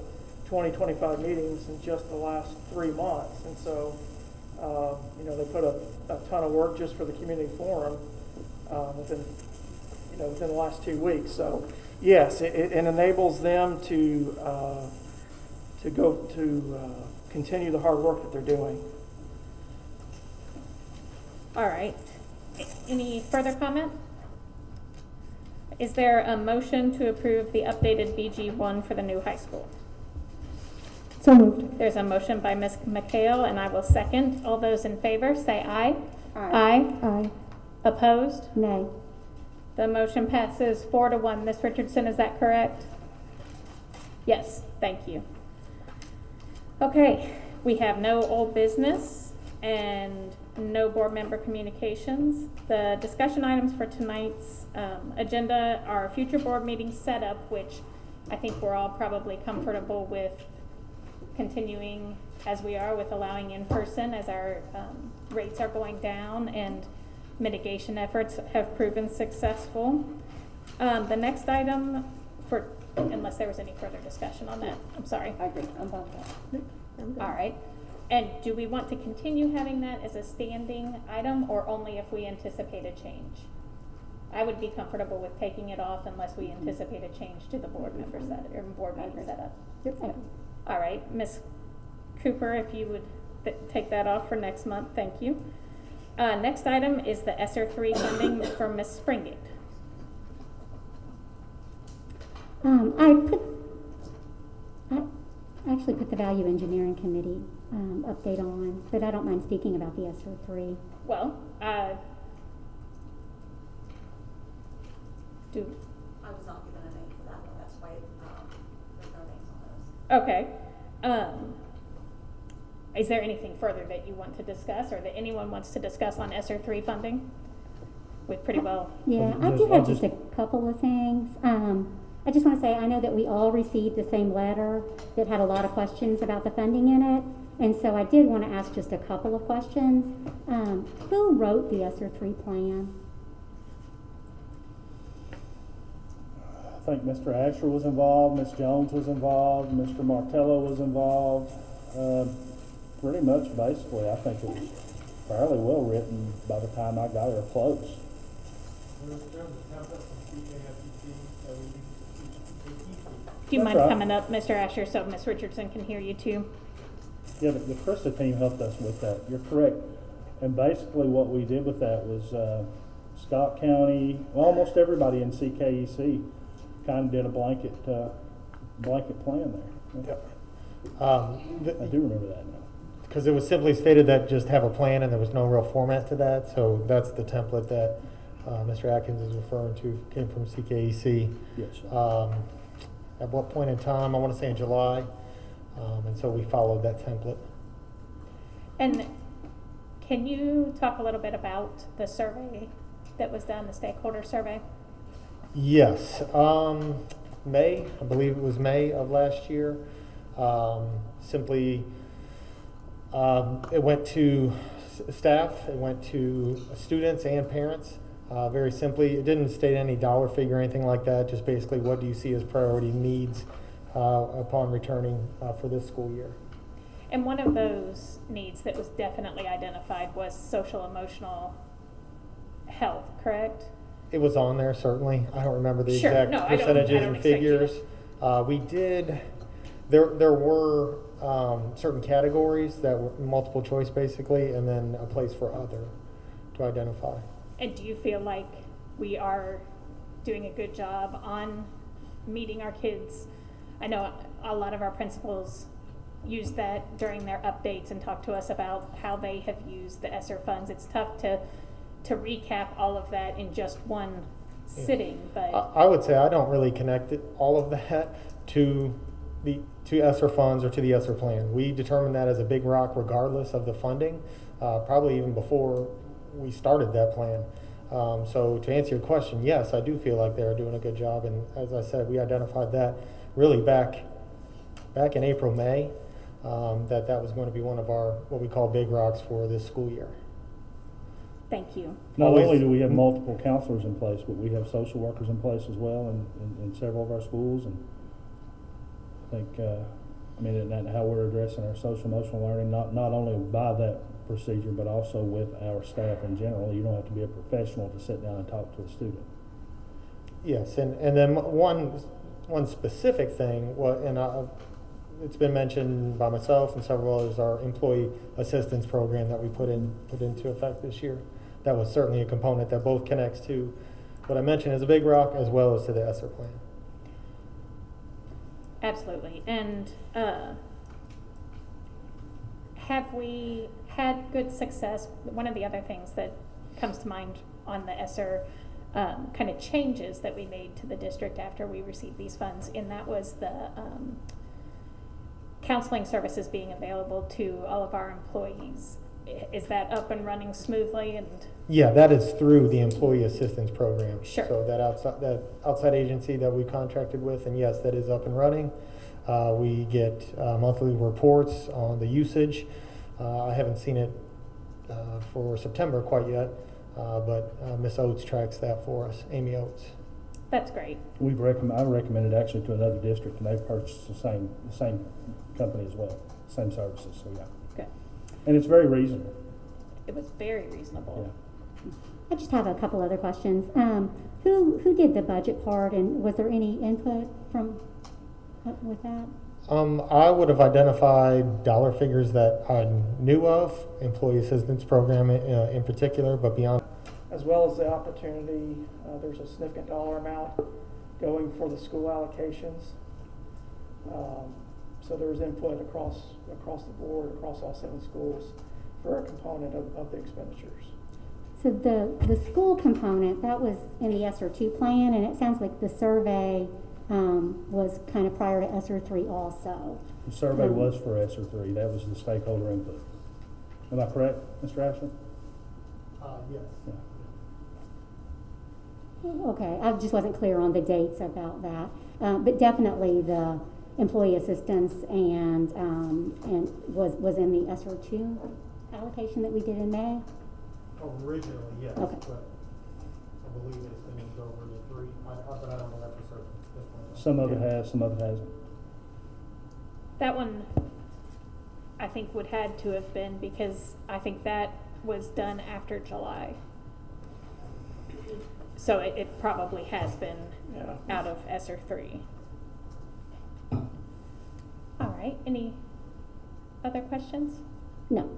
25 meetings in just the last 3 months. And so, they put a ton of work just for the community forum within the last 2 weeks. So, yes, it enables them to continue the hard work that they're doing. All right. Any further comment? Is there a motion to approve the updated BG1 for the new high school? So moved. There's a motion by Ms. McHale, and I will second. All those in favor, say aye. Aye. Aye. Opposed? Nay. The motion passes 4-1. Ms. Richardson, is that correct? Yes, thank you. Okay, we have no old business and no board member communications. The discussion items for tonight's agenda are future board meeting setup, which I think we're all probably comfortable with continuing as we are, with allowing in person as our rates are going down and mitigation efforts have proven successful. The next item unless there was any further discussion on that, I'm sorry. I agree, I'm about that. All right. And do we want to continue having that as a standing item, or only if we anticipate a change? I would be comfortable with taking it off unless we anticipate a change to the board member board meeting setup. Yep. Okay. All right, Ms. Cooper, if you would take that off for next month, thank you. Next item is the SR3 funding for Ms. Springate. I actually put the Value Engineering Committee update on, but I don't mind speaking about the SR3. Well, I was not given a name for that one, that's why there's no names on those. okay. Is there anything further that you want to discuss, or that anyone wants to discuss on SR3 funding? We pretty well. Yeah, I do have just a couple of things. I just want to say, I know that we all received the same letter that had a lot of questions about the funding in it, and so I did want to ask just a couple of questions. Who wrote the SR3 plan? I think Mr. Asher was involved, Ms. Jones was involved, Mr. Martello was involved. Pretty much, basically, I think it was fairly well written by the time I got here close. Do you mind right. coming up, Mr. Asher, so Ms. Richardson can hear you too? Yeah, the Krista team helped us with that. You're correct. And basically what we did with that was Scott County, almost everybody in CKEC kind of did a blanket plan there. Yep. I do remember that now. Because it was simply stated that just have a plan and there was no real format to that. So that's the template that Mr. Atkins is referring to, came from CKEC. Yes. At what point in time? I want to say in July. And so we followed that template. And can you talk a little bit about the survey that was done, the stakeholder survey? Yes. May, I believe it was May of last year. Simply, it went to staff, it went to students and parents. Very simply, it didn't state any dollar figure or anything like that, just basically what do you see as priority needs upon returning for this school year. And one of those needs that was definitely identified was social emotional health, correct? It was on there, certainly. I don't remember the Sure. exact No, percentages I don't and figures. We did, there were certain categories that were multiple choice basically, and then a place for other to identify. And do you feel like we are doing a good job on meeting our kids? I know a lot of our principals use that during their updates and talk to us about how they have used the ESSER funds. It's tough to recap all of that in just one sitting, but I would say I don't really connect all of that to ESSER funds or to the ESSER plan. We determined that as a big rock regardless of the funding, probably even before we started that plan. So to answer your question, yes, I do feel like they're doing a good job. And as I said, we identified that really back in April, May, that was going to be one of our, what we call big rocks for this school year. Thank you. Not only do we have multiple counselors in place, but we have social workers in place as well in several of our schools. And I think, and how we're addressing our social emotional learning, not only by that procedure, but also with our staff in general. You don't have to be a professional to sit down and talk to a student. Yes, and then one specific thing, it's been mentioned by myself and several others, our employee assistance program that we put into effect this year. That was certainly a component that both connects to what I mentioned as a big rock as well as to the SR plan. Absolutely. And have we had good success? One of the other things that comes to mind on the SR kind of changes that we made to the district after we received these funds, and that was the counseling services being available to all of our employees. Is that up and running smoothly? And yeah, that is through the employee assistance program. Sure. So that outside agency that we contracted with, and yes, that is up and running. We get monthly reports on the usage. I haven't seen it for September quite yet, but Miss Oates tracks that for us, Amy Oates. That's great. I recommended actually to another district, and they've purchased the same company as well, same services. So yeah. Good. And it's very reasonable. It was very reasonable. Yeah. I just have a couple other questions. Who did the budget part, and was there any input with that? I would have identified dollar figures that I knew of, employee assistance program in particular, but beyond. As well as the opportunity, there's a significant dollar amount going for the school allocations. So there's input across the board, across all 7 schools for a component of the expenditures. So the school component, that was in the SR2 plan, and it sounds like the survey was kind of prior to SR3 also. The survey was for SR3. That was the stakeholder input. Am I correct, Mr. Ashley? Yes. Yeah. Okay, I just wasn't clear on the dates about that, but definitely the employee assistance and was in the SR2 allocation that we did in May. Originally, yes. Okay. But I believe it's going to go over to 3, but I don't know that for certain at this point. Some of it has, some of it hasn't. That one, I think, would had to have been, because I think that was done after July. So it probably has been out of SR3. All right, any other questions? No.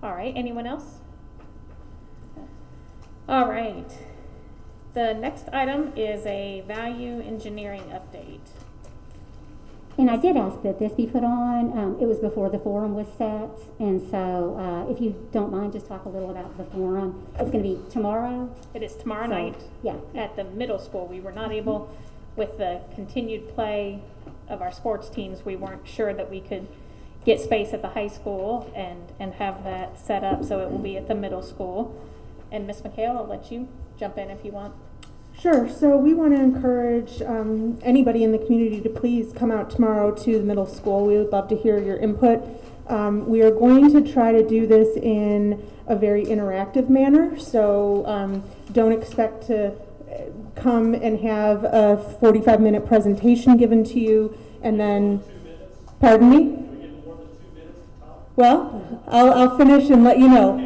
All right, anyone else? All right, the next item is a value engineering update. And I did ask that this be put on. It was before the forum was set, and so if you don't mind, just talk a little about the forum. It's going to be tomorrow. It is tomorrow night. Yeah. At the middle school. We were not able, with the continued play of our sports teams, we weren't sure that we could get space at the high school and have that set up, so it will be at the middle school. And Ms. McHale, I'll let you jump in if you want. Sure. So we want to encourage anybody in the community to please come out tomorrow to the middle school. We would love to hear your input. We are going to try to do this in a very interactive manner. So don't expect to come and have a 45-minute presentation given to you and then, pardon me? Well, I'll finish and let you know.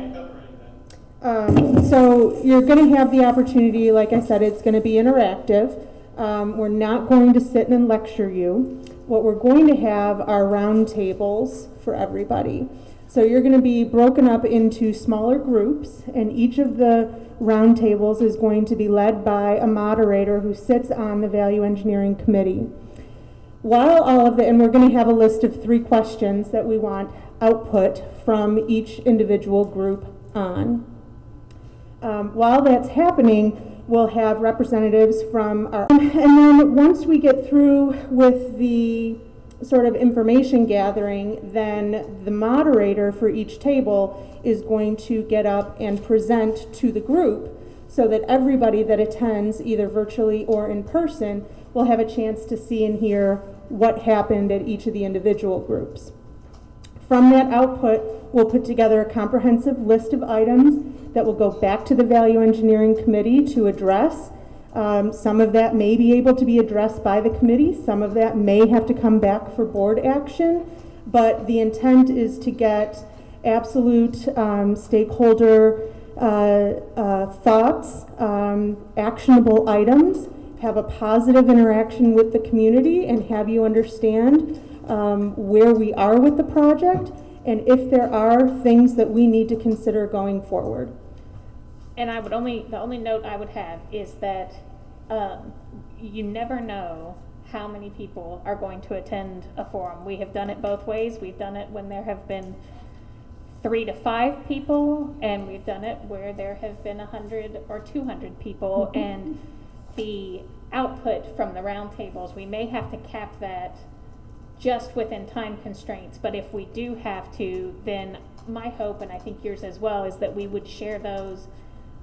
So you're going to have the opportunity, like I said, it's going to be interactive. We're not going to sit and lecture you. What we're going to have are round tables for everybody. So you're going to be broken up into smaller groups, and each of the round tables is going to be led by a moderator who sits on the Value Engineering Committee. While all of and we're going to have a list of 3 questions that we want output from each individual group on. While that's happening, we'll have representatives from our, and then once we get through with the sort of information gathering, then the moderator for each table is going to get up and present to the group so that everybody that attends, either virtually or in person, will have a chance to see and hear what happened at each of the individual groups. From that output, we'll put together a comprehensive list of items that will go back to the Value Engineering Committee to address. Some of that may be able to be addressed by the committee. Some of that may have to come back for board action. But the intent is to get absolute stakeholder thoughts, actionable items, have a positive interaction with the community, and have you understand where we are with the project and if there are things that we need to consider going forward. And the only note I would have is that you never know how many people are going to attend a forum. We have done it both ways. We've done it when there have been 3 to 5 people, and we've done it where there have been 100 or 200 people. Mm-hmm. And the output from the roundtables, we may have to cap that just within time constraints. But if we do have to, then my hope, and I think yours as well, is that we would share those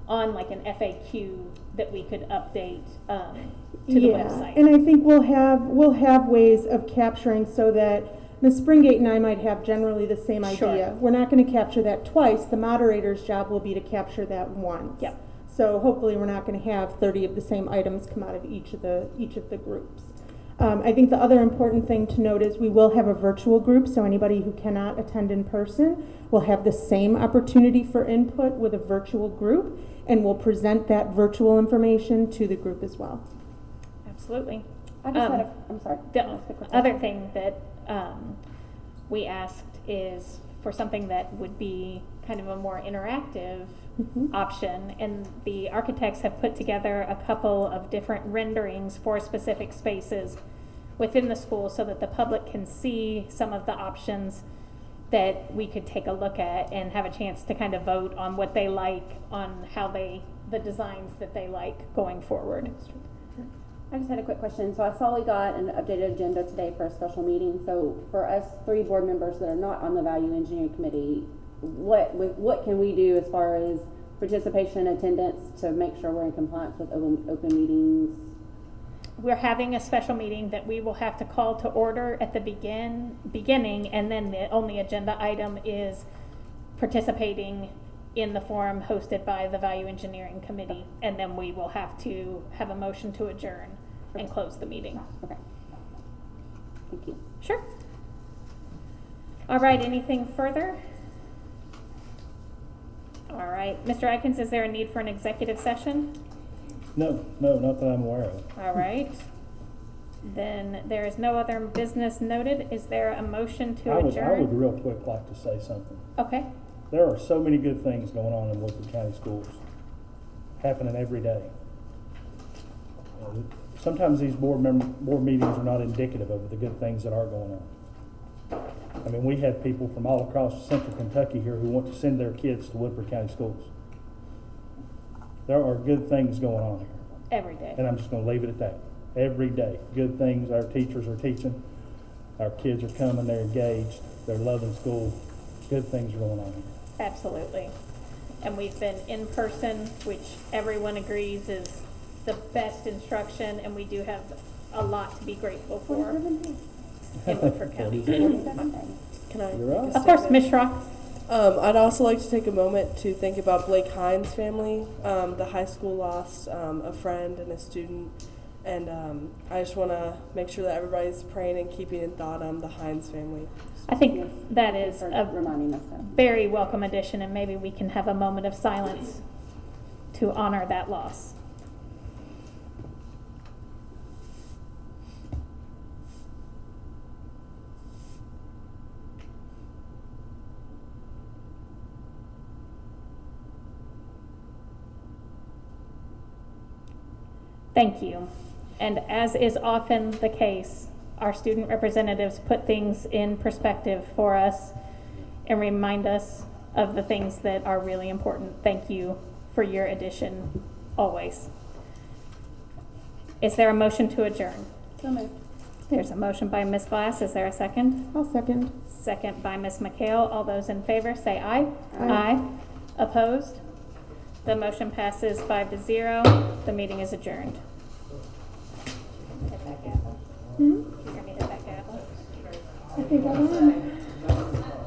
on like an FAQ that we could update to the website. And I think we'll have ways of capturing so that Ms. Springate and I might have generally the same idea. Sure. We're not going to capture that twice. The moderator's job will be to capture that once. Yep. So hopefully we're not going to have 30 of the same items come out of each of the groups. I think the other important thing to note is we will have a virtual group, so anybody who cannot attend in person will have the same opportunity for input with a virtual group, and we'll present that virtual information to the group as well. Absolutely. I just had I'm sorry. The other thing that we asked is for something that would be kind of a more interactive option, and the architects have put together a couple of different renderings for specific spaces within the school so that the public can see some of the options that we could take a look at and have a chance to kind of vote on what they like, on how the designs that they like going forward. I just had a quick question. So I saw we got an updated agenda today for a special meeting. So for us 3 board members that are not on the Value Engineering Committee, what can we do as far as participation, attendance, to make sure we're in compliance with open meetings? We're having a special meeting that we will have to call to order at the beginning, and then the only agenda item is participating in the forum hosted by the Value Engineering Committee, and then we will have to have a motion to adjourn and close the meeting. Okay. Thank you. Sure. All right, anything further? All right, Mr. Atkins, is there a need for an executive session? No, not that I'm aware of. All right. Then there is no other business noted. Is there a motion to adjourn? I would real quick like to say something. Okay. There are so many good things going on in Woodford County schools, happening every day. Sometimes these board meetings are not indicative of the good things that are going on. I mean, we have people from all across central Kentucky here who want to send their kids to Woodford County schools. There are good things going on here. Every day. And I'm just going to leave it at that. Every day. Good things. Our teachers are teaching. Our kids are coming. They're engaged. They're loving school. Good things are going on here. Absolutely. And we've been in person, which everyone agrees is the best instruction, and we do have a lot to be grateful for in Woodford County. Can I? You're right. Of course, Ms. Schrock. I'd also like to take a moment to think about Blake Hines' family. The high school lost a friend and a student, and I just want to make sure that everybody's praying and keeping in thought the Hines family. I think that is a reminding us that. very welcome addition, and maybe we can have a moment of silence to honor that loss. Thank you. And as is often the case, our student representatives put things in perspective for us and remind us of the things that are really important. Thank you for your addition always. Is there a motion to adjourn? So moved. There's a motion by Ms. Glass. Is there a second? I'll second. Second by Ms. McHale. All those in favor say aye. Aye. Opposed? The motion passes 5-0. The meeting is adjourned. Hmm? You're gonna need a back gavel. I think I won.